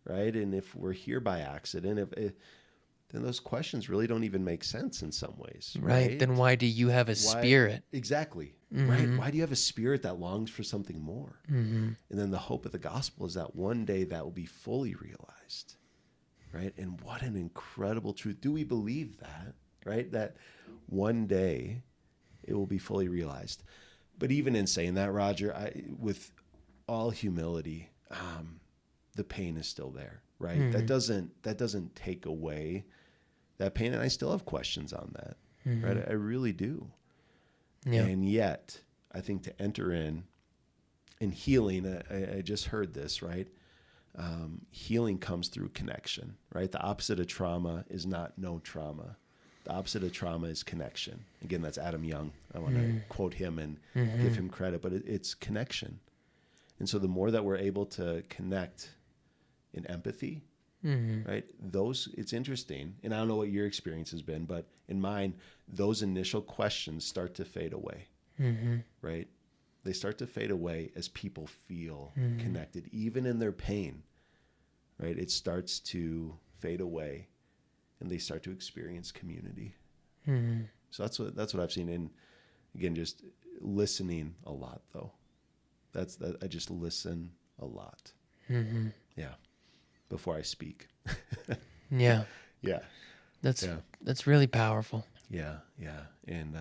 right, and if we're here by accident, then those questions really don't even make sense in some ways, right? Then why do you have a spirit? Exactly, right? Why do you have a spirit that longs for something more? And then the hope of the gospel is that one day that will be fully realized, right? And what an incredible truth. Do we believe that, right? That one day it will be fully realized. But even in saying that, Roger, with all humility, the pain is still there, right? That doesn't take away that pain, and I still have questions on that, right? I really do. Yeah. And yet, I think to enter in healing, I just heard this, right? Healing comes through connection, right? The opposite of trauma is not no trauma. The opposite of trauma is connection. Again, that's Adam Young. I want to quote him and give him credit, but it's connection. And so the more that we're able to connect in empathy, right? It's interesting. And I don't know what your experience has been, but in mine, those initial questions start to fade away, right? They start to fade away as people feel connected, even in their pain, right? It starts to fade away and they start to experience community. So that's what I've seen. And again, just listening a lot though. I just listen a lot. Yeah. Before I speak. Yeah. Yeah. That's really powerful. Yeah. Yeah. And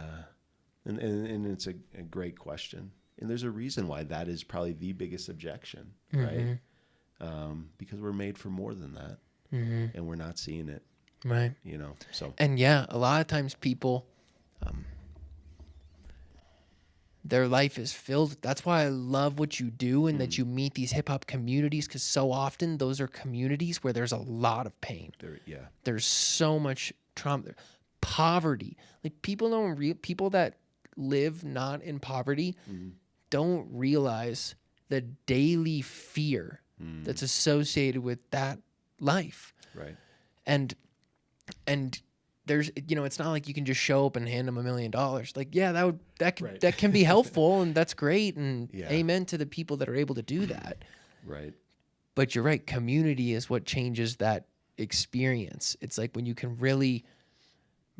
it's a great question. And there's a reason why that is probably the biggest objection, right? Because we're made for more than that and we're not seeing it. Right. So. And yeah, a lot of times people, their life is filled. That's why I love what you do and that you meet these hip hop communities, because so often those are communities where there's a lot of pain. There's so much trauma, poverty. Like people that live not in poverty don't realize the daily fear that's associated with that life. Right. And there's, it's not like you can just show up and hand them $1 million. Like, yeah, that can be helpful and that's great. And amen to the people that are able to do that. Right. But you're right. Community is what changes that experience. It's like when you can really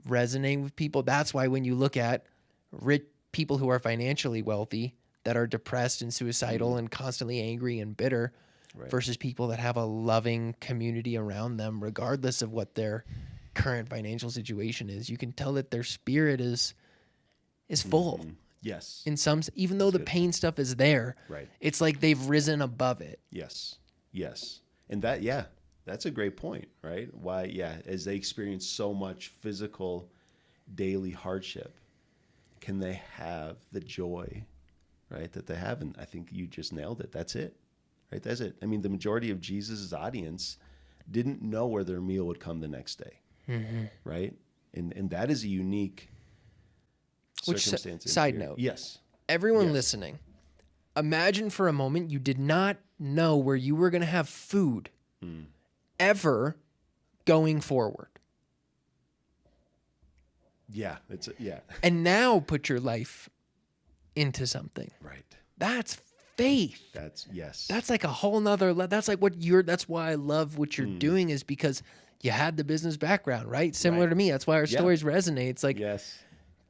resonate with people. That's why when you look at rich people who are financially wealthy that are depressed and suicidal and constantly angry and bitter versus people that have a loving community around them, regardless of what their current financial situation is, you can tell that their spirit is full. Yes. In some, even though the pain stuff is there, right, it's like they've risen above it. Yes. Yes. And that's a great point, right? Why, as they experience so much physical daily hardship, can they have the joy, right, that they have? And I think you just nailed it. That's it, right? That's it. I mean, the majority of Jesus' audience didn't know where their meal would come the next day, right? And that is a unique circumstance. Side note. Yes. Everyone listening, imagine for a moment you did not know where you were going to have food ever going forward. Yeah. And now put your life into something. Right. That's faith. That's like a whole nother, that's like that's why I love what you're doing, is because you had the business background, right? Similar to me. That's why our stories resonate. It's like,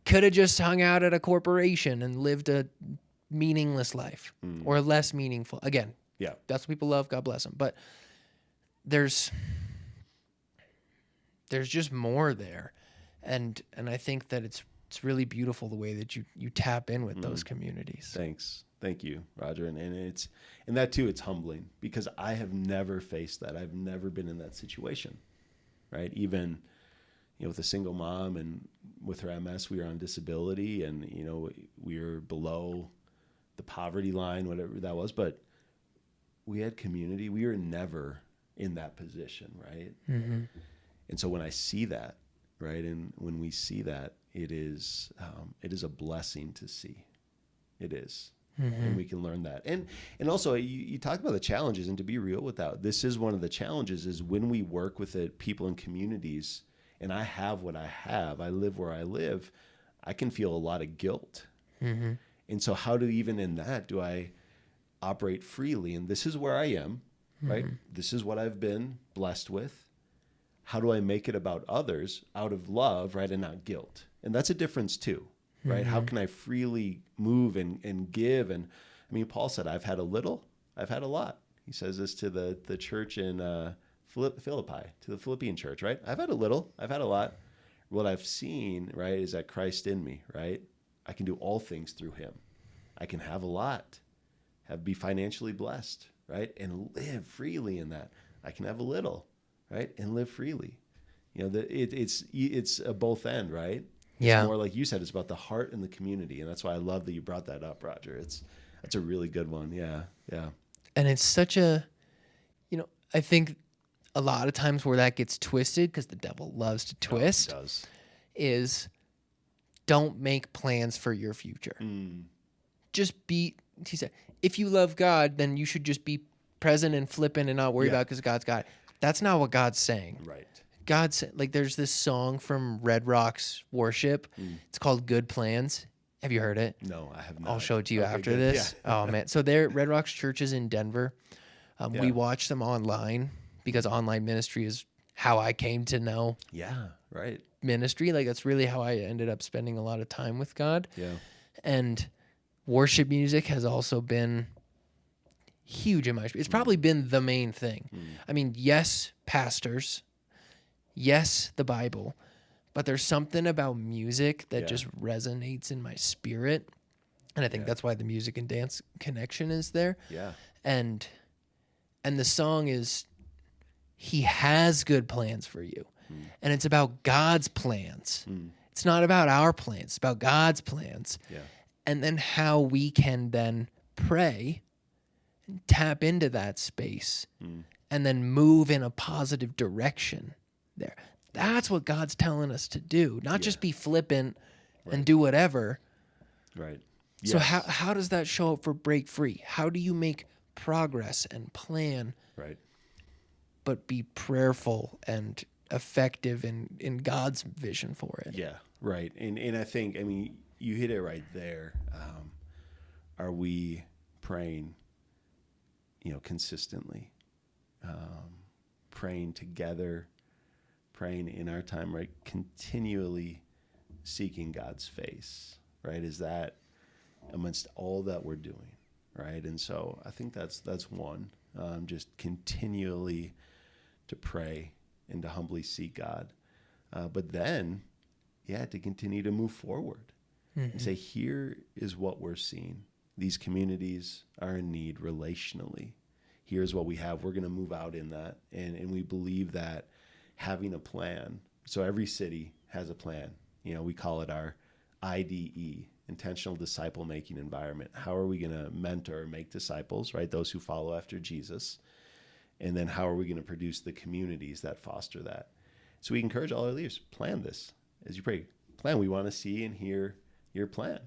could have just hung out at a corporation and lived a meaningless life or less meaningful. Again, that's what people love. God bless them. But there's just more there. And I think that it's really beautiful the way that you tap in with those communities. Thanks. Thank you, Roger. And that too, it's humbling because I have never faced that. I've never been in that situation, right? Even, with a single mom and with her MS, we were on disability and, we were below the poverty line, whatever that was, but we had community. We were never in that position, right? And so when I see that, right, and when we see that, it is a blessing to see. It is. And we can learn that. And also, you talked about the challenges, and to be real with that, this is one of the challenges is when we work with the people in communities, and I have what I have, I live where I live, I can feel a lot of guilt. And so how even in that do I operate freely? And this is where I am, right? This is what I've been blessed with. How do I make it about others out of love, right, and not guilt? And that's a difference too, right? How can I freely move and give? And I mean, Paul said, I've had a little, I've had a lot. He says this to the church in Philippi, to the Philippian church, right? I've had a little, I've had a lot. What I've seen, right, is that Christ in me, right? I can do all things through him. I can have a lot, be financially blessed, right? And live freely in that. I can have a little, right? And live freely. It's a both end, right? It's more like you said, it's about the heart and the community. And that's why I love that you brought that up, Roger. That's a really good one. Yeah. And it's such a, I think a lot of times where that gets twisted, because the devil loves to twist, Oh, he does. is don't make plans for your future. Just he said, if you love God, then you should just be present and flippant and not worry about it because God's got it. That's not what God's saying. Right. God said, like, there's this song from Red Rocks Worship. It's called Good Plans. Have you heard it? No, I have not. I'll show it to you after this. Yeah. Oh, man. So Red Rocks Church is in Denver. We watch them online because online ministry is how I came to know ministry. Like, that's really how I ended up spending a lot of time with God. Yeah. And worship music has also been huge in my spirit. It's probably been the main thing. I mean, yes, pastors, yes, the Bible, but there's something about music that just resonates in my spirit. And I think that's why the music and dance connection is there. Yeah. And the song is, he has good plans for you. And it's about God's plans. It's not about our plans. It's about God's plans. Yeah. And then how we can then pray and tap into that space and then move in a positive direction there. That's what God's telling us to do, not just be flippant and do whatever. Right. Yes. So how does that show up for Break Free? How do you make progress and plan, but be prayerful and effective in God's vision for it? Yeah, right. And I think, you hit it right there. Are we praying, consistently, praying together, praying in our time, right? Continually seeking God's face, right? Is that amongst all that we're doing, right? And so I think that's one, just continually to pray and to humbly seek God. But then, to continue to move forward and say, here is what we're seeing. These communities are in need relationally. here's what we have. We're going to move out in that. And we believe that having a plan. So every city has a plan. We call it our IDE, intentional disciple making environment. How are we going to mentor and make disciples, right? Those who follow after Jesus. And then how are we going to produce the communities that foster that? So we encourage all our leaders, plan this as you pray. Plan. We want to see and hear your plan,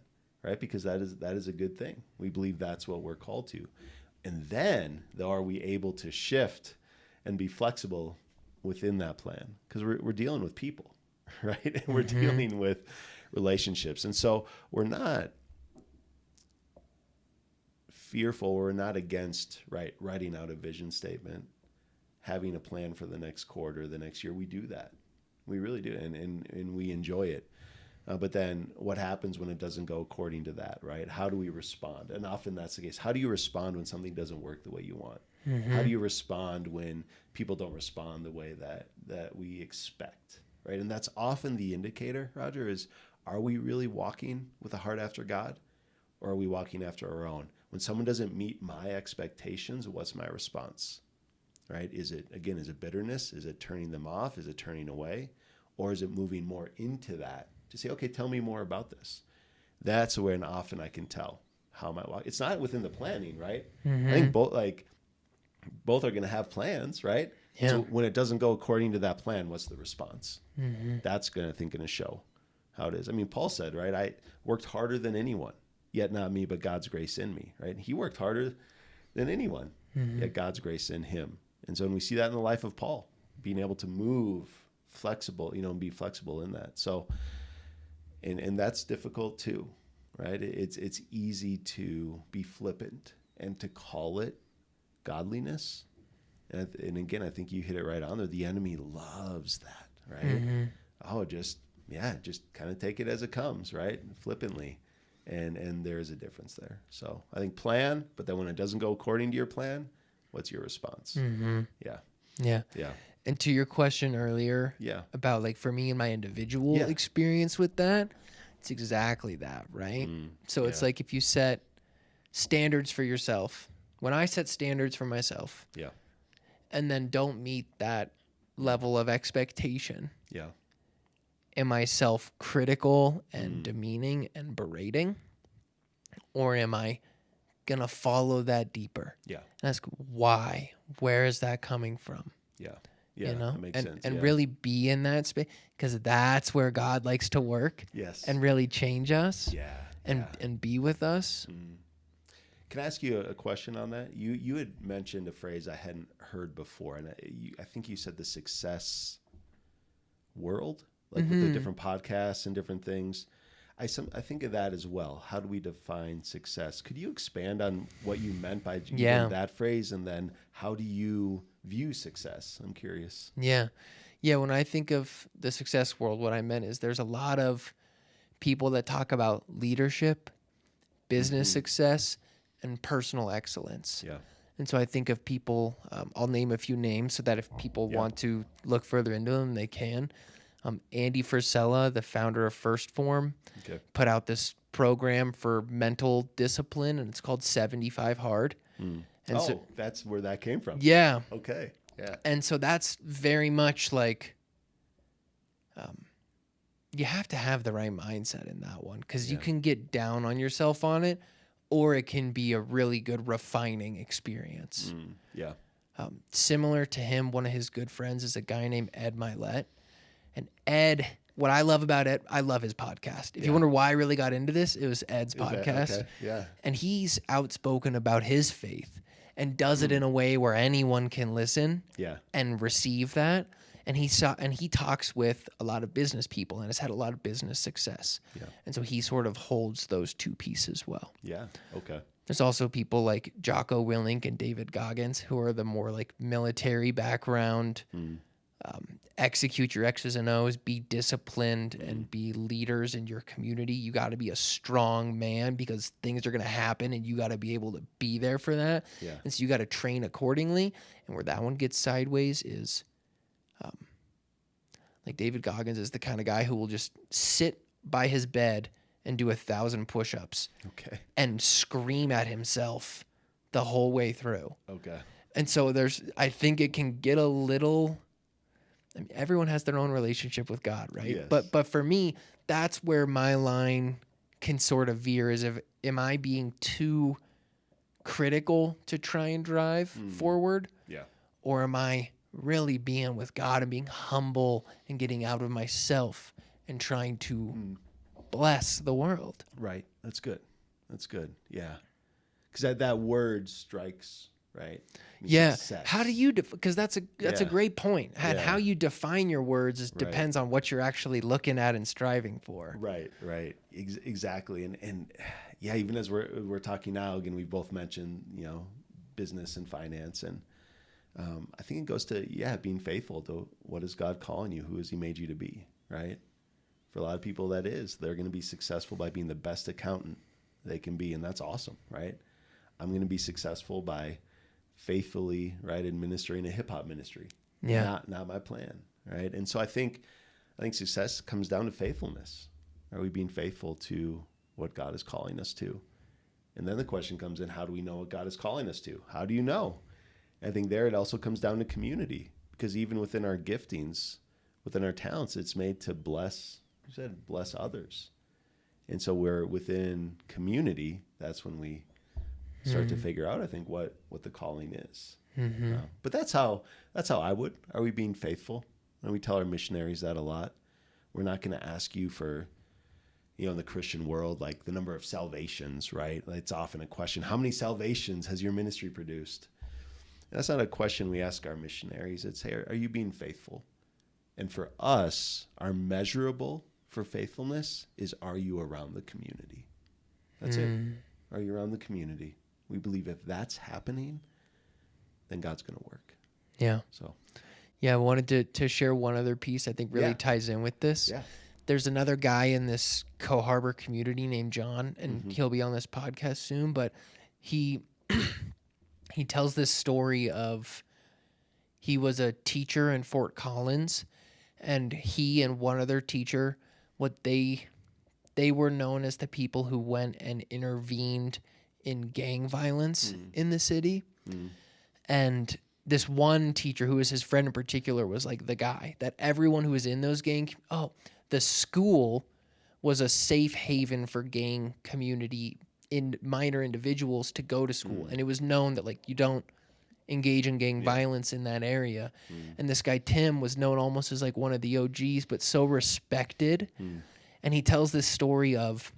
right? Because that is a good thing. We believe that's what we're called to. And then, though, are we able to shift and be flexible within that plan? Because we're dealing with people, right? And we're dealing with relationships. And so we're not fearful. We're not against, right, writing out a vision statement, having a plan for the next quarter, the next year. We do that. We really do. And we enjoy it. But then what happens when it doesn't go according to that, right? How do we respond? And often that's the case. How do you respond when something doesn't work the way you want? How do you respond when people don't respond the way that we expect, right? And that's often the indicator, Roger, is are we really walking with a heart after God, or are we walking after our own? When someone doesn't meet my expectations, what's my response, right? Is it bitterness? Is it turning them off? Is it turning away? Or is it moving more into that to say, okay, tell me more about this? That's when often I can tell how am I walking. It's not within the planning, right? I think both are going to have plans, right? Yeah. So when it doesn't go according to that plan, what's the response? That's going to show how it is. I mean, Paul said, right? I worked harder than anyone, yet not me, but God's grace in me, right? He worked harder than anyone, yet God's grace in him. And so when we see that in the life of Paul, being able to move flexible, and be flexible in that. So, and that's difficult too, right? It's easy to be flippant and to call it godliness. And again, I think you hit it right on there. The enemy loves that, right? Oh, just kind of take it as it comes, right? Flippantly. And there is a difference there. So I think plan, but then when it doesn't go according to your plan, what's your response? Yeah. And to your question earlier about like for me and my individual experience with that, it's exactly that, right? So it's like if you set standards for yourself, when I set standards for myself and then don't meet that level of expectation, am I self-critical and demeaning and berating? Or am I going to follow that deeper? And ask why? Where is that coming from? That makes sense. And really be in that space, because that's where God likes to work. And really change us. And be with us. Can I ask you a question on that? You had mentioned a phrase I hadn't heard before, and I think you said the success world, like with the different podcasts and different things. I think of that as well. How do we define success? Could you expand on what you meant by that phrase, and then how do you view success? I'm curious. Yeah. When I think of the success world, what I meant is there's a lot of people that talk about leadership, business success, and personal excellence. And so I think of people, I'll name a few names so that if people want to look further into them, they can. Andy Frisella, the founder of First Form, put out this program for mental discipline, and it's called 75 Hard. And so that's where that came from. Okay. And so that's very much like you have to have the right mindset in that one, because you can get down on yourself on it, or it can be a really good refining experience. Similar to him, one of his good friends is a guy named Ed Milet. And Ed, what I love about Ed, I love his podcast. If you wonder why I really got into this, it was Ed's podcast. And he's outspoken about his faith and does it in a way where anyone can listen and receive that. And he talks with a lot of business people and has had a lot of business success. And so he sort of holds those two pieces well. There's also people like Jocko Willink and David Goggins, who are the more like military background, execute your X's and O's, be disciplined, and be leaders in your community. You got to be a strong man because things are going to happen, and you got to be able to be there for that. And so you got to train accordingly. And where that one gets sideways is like David Goggins is the kind of guy who will just sit by his bed and do 1,000 push-ups and scream at himself the whole way through. And so I think it can get a little, I mean, everyone has their own relationship with God, right? Yes. But for me, that's where my line can sort of veer is am I being too critical to try and drive forward? Yeah. Or am I really being with God and being humble and getting out of myself and trying to bless the world? Right. That's good. That's good. Yeah. Because that word strikes, right? Yeah. Success. How do you because that's a great point. Yeah. How you define your words depends on what you're actually looking at and striving for. Right. Exactly. And yeah, even as we're talking now, again, we've both mentioned, business and finance, and I think it goes to being faithful to what is God calling you, who has He made you to be, right? For a lot of people, they're going to be successful by being the best accountant they can be, and that's awesome, right? I'm going to be successful by faithfully, right, administering a hip hop ministry. Yeah. Not my plan, right? And so I think success comes down to faithfulness. Are we being faithful to what God is calling us to? And then the question comes in, how do we know what God is calling us to? How do you know? I think there it also comes down to community, because even within our giftings, within our talents, it's made to bless others. And so we're within community. That's when we start to figure out, I think, what the calling is. But that's how I would. Are we being faithful? And we tell our missionaries that a lot. We're not going to ask you for, in the Christian world, like the number of salvations, right? It's often a question. How many salvations has your ministry produced? And that's not a question we ask our missionaries. It's, hey, are you being faithful? And for us, our measurable for faithfulness is, are you around the community? That's it. Are you around the community? We believe if that's happening, then God's going to work. Yeah. So, yeah, I wanted to share one other piece I think really ties in with this. Yeah. There's another guy in this Co-Harbor community named John, and he'll be on this podcast soon, but he he tells this story of he was a teacher in Fort Collins, and he and one other teacher, what they were known as the people who went and intervened in gang violence in the city. And this one teacher, who was his friend in particular, was like the guy that everyone who was in those the school was a safe haven for gang community in minor individuals to go to school. And it was known that like you don't engage in gang violence in that area. And this guy, Tim, was known almost as like one of the OGs, but so respected. And he tells this story of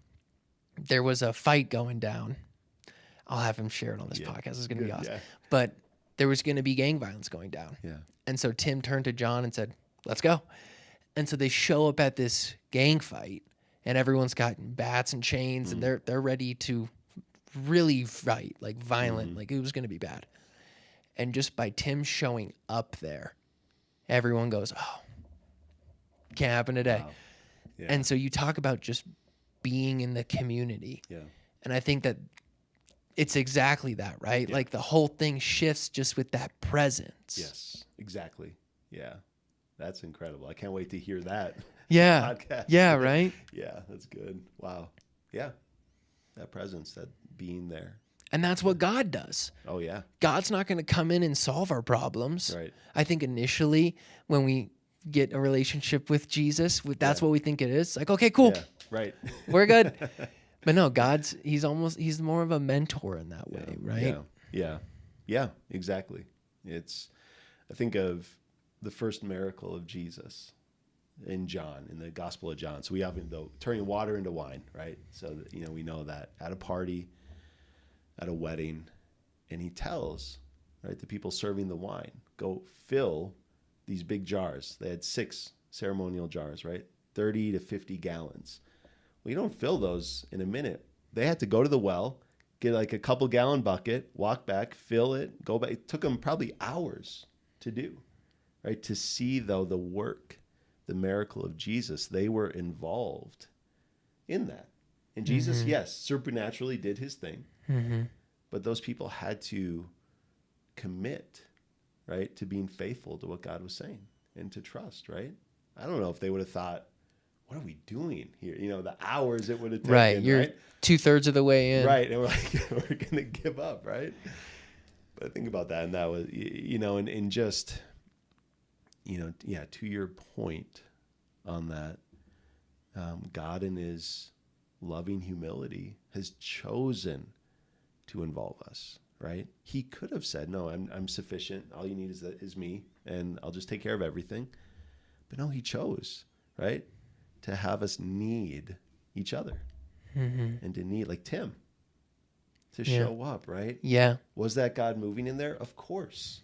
there was a fight going down. I'll have him share it on this podcast. It's going to be awesome. Yeah. But there was going to be gang violence going down. Yeah. And so Tim turned to John and said, let's go. And so they show up at this gang fight, and everyone's got bats and chains, and they're ready to really fight, like violent, like it was going to be bad. And just by Tim showing up there, everyone goes, oh, can't happen today. Wow. Yeah. And so you talk about just being in the community. Yeah. And I think that it's exactly that, right? Yeah. Like the whole thing shifts just with that presence. Yes, exactly. Yeah. That's incredible. I can't wait to hear that. Yeah. Podcast. Yeah, right? Yeah, that's good. Wow. Yeah. That presence, that being there. And that's what God does. Oh, yeah. God's not going to come in and solve our problems. Right. I think initially when we get a relationship with Jesus, that's what we think it is. Like, okay, cool. Yeah, right. We're good. But no, he's more of a mentor in that way, right? Yeah, exactly. I think of the first miracle of Jesus in John, in the Gospel of John. So we have turning water into wine, right? So that, we know that at a party, at a wedding, and he tells, right, the people serving the wine, go fill these big jars. They had 6 ceremonial jars, right? 30 to 50 gallons. Well, you don't fill those in a minute. They had to go to the well, get like a couple gallon bucket, walk back, fill it, go back. It took them probably hours to do, right? To see, though, the work, the miracle of Jesus, they were involved in that. And Jesus, yes, supernaturally did his thing, but those people had to commit, right, to being faithful to what God was saying and to trust, right? I don't know if they would have thought, what are we doing here? The hours it would have taken. Right, you're 2/3 of the way in. Right, and we're like, we're going to give up, right? But I think about that, and that was, and just, to your point on that, God in his loving humility has chosen to involve us, right? He could have said, no, I'm sufficient. All you need is me, and I'll just take care of everything. But no, he chose, right, to have us need each other and to need, like Tim, to show up, right? Yeah. Was that God moving in there? Of course.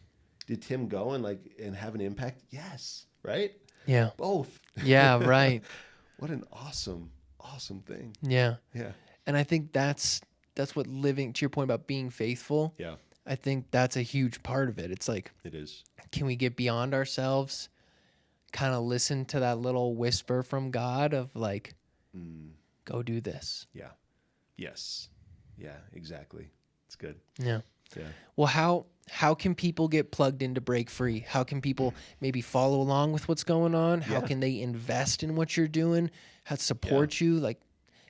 Did Tim go and have an impact? Yes, right? Yeah. Both. Yeah, right. What an awesome thing. Yeah. Yeah. And I think that's what living, to your point about being faithful. Yeah. I think that's a huge part of it. It's like, it is. Can we get beyond ourselves? Kind of listen to that little whisper from God of like, go do this. Yeah. Yes. Yeah, exactly. It's good. Yeah. Yeah. Well, how can people get plugged into Break Free? How can people maybe follow along with what's going on? How can they invest in what you're doing? How to support you? Like,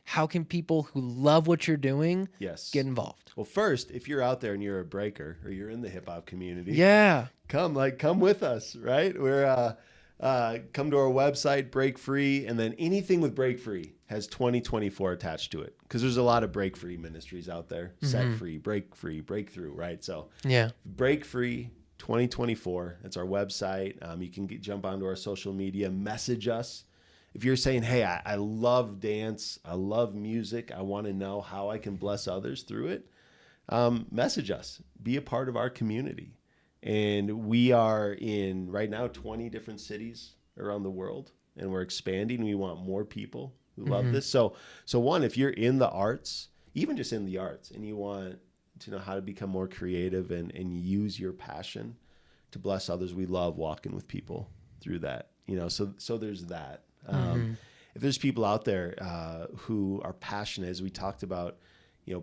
how can people who love what you're doing get involved? Well, first, if you're out there and you're a breaker or you're in the hip hop community, come with us, right? We're come to our website, Break Free, and then anything with Break Free has 2024 attached to it, because there's a lot of Break Free ministries out there. Set Free, Breakthrough, right? So Break Free 2024, that's our website. You can jump onto our social media, message us. If you're saying, hey, I love dance, I love music, I want to know how I can bless others through it, message us. Be a part of our community. And we are in, right now, 20 different cities around the world, and we're expanding. We want more people who love this. So one, if you're in the arts, even just in the arts, and you want to know how to become more creative and use your passion to bless others, we love walking with people through that. So there's that. If there's people out there who are passionate, as we talked about,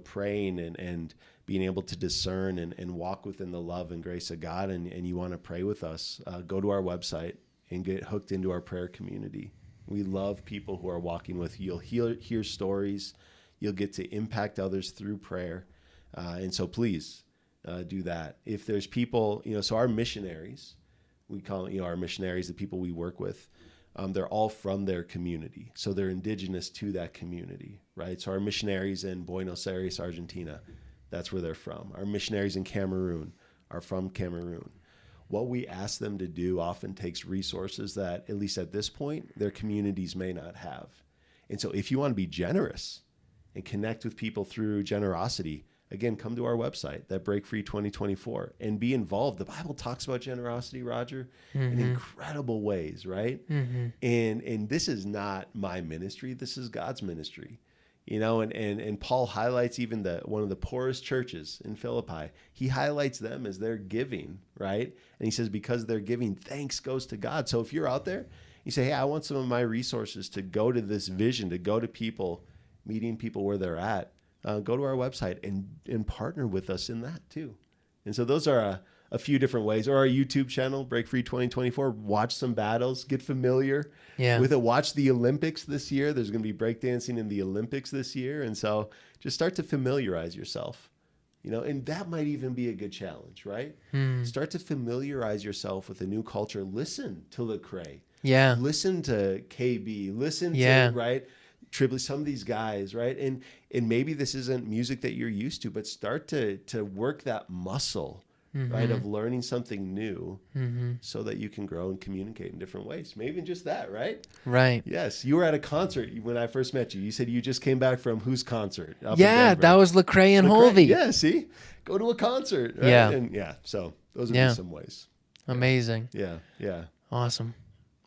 praying and being able to discern and walk within the love and grace of God, and you want to pray with us, go to our website and get hooked into our prayer community. We love people who are walking with you. You'll hear stories. You'll get to impact others through prayer. And so please do that. If there's people, so our missionaries, we call our missionaries, the people we work with, they're all from their community. So they're indigenous to that community, right? So our missionaries in Buenos Aires, Argentina, that's where they're from. Our missionaries in Cameroon are from Cameroon. What we ask them to do often takes resources that, at least at this point, their communities may not have. And so if you want to be generous and connect with people through generosity, again, come to our website, that Break Free 2024, and be involved. The Bible talks about generosity, Roger, in incredible ways, right? And this is not my ministry. This is God's ministry. And Paul highlights even one of the poorest churches in Philippi. He highlights them as they're giving, right? And he says, because they're giving, thanks goes to God. So if you're out there, you say, hey, I want some of my resources to go to this vision, to go to people, meeting people where they're at. Go to our website and partner with us in that too. And so those are a few different ways. Or our YouTube channel, Break Free 2024. Watch some battles. Get familiar with it. Watch the Olympics this year. There's going to be breakdancing in the Olympics this year. And so just start to familiarize yourself. And that might even be a good challenge, right? Start to familiarize yourself with a new culture. Listen to Lecrae. Yeah. Listen to KB. Listen to, right? Some of these guys, right? And maybe this isn't music that you're used to, but start to work that muscle, right, of learning something new so that you can grow and communicate in different ways. Maybe even just that, right? Right. Yes. You were at a concert when I first met you. You said you just came back from whose concert? Yeah, that was Lecrae and Holvey. Yeah, see? Go to a concert. Right? Yeah. And so those would be some ways. Amazing. Yeah. Awesome.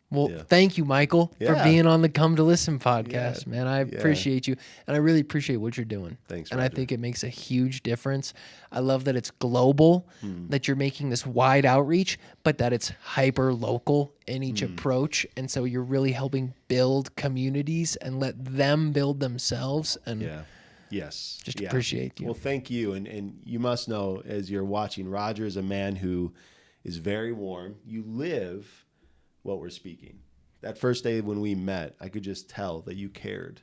Well, thank you, Michael, for being on the Come to Listen podcast, man. I appreciate you, and I really appreciate what you're doing. Thanks, and Roger. I think it makes a huge difference. I love that it's global, that you're making this wide outreach, but that it's hyper local in each approach, and so you're really helping build communities and let them build themselves. And just appreciate you. Well, thank you, and you must know, as you're watching, Roger is a man who is very warm. You live what we're speaking. That first day when we met, I could just tell that you cared.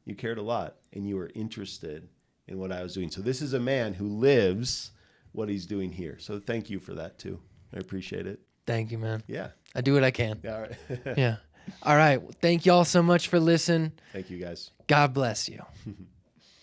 You cared a lot, and you were interested in what I was doing. So this is a man who lives what he's doing here. So thank you for that too. I appreciate it. Thank you, man. Yeah. I do what I can. All right. Yeah. All right. Well, thank y'all so much for listening. Thank you, guys. God bless you.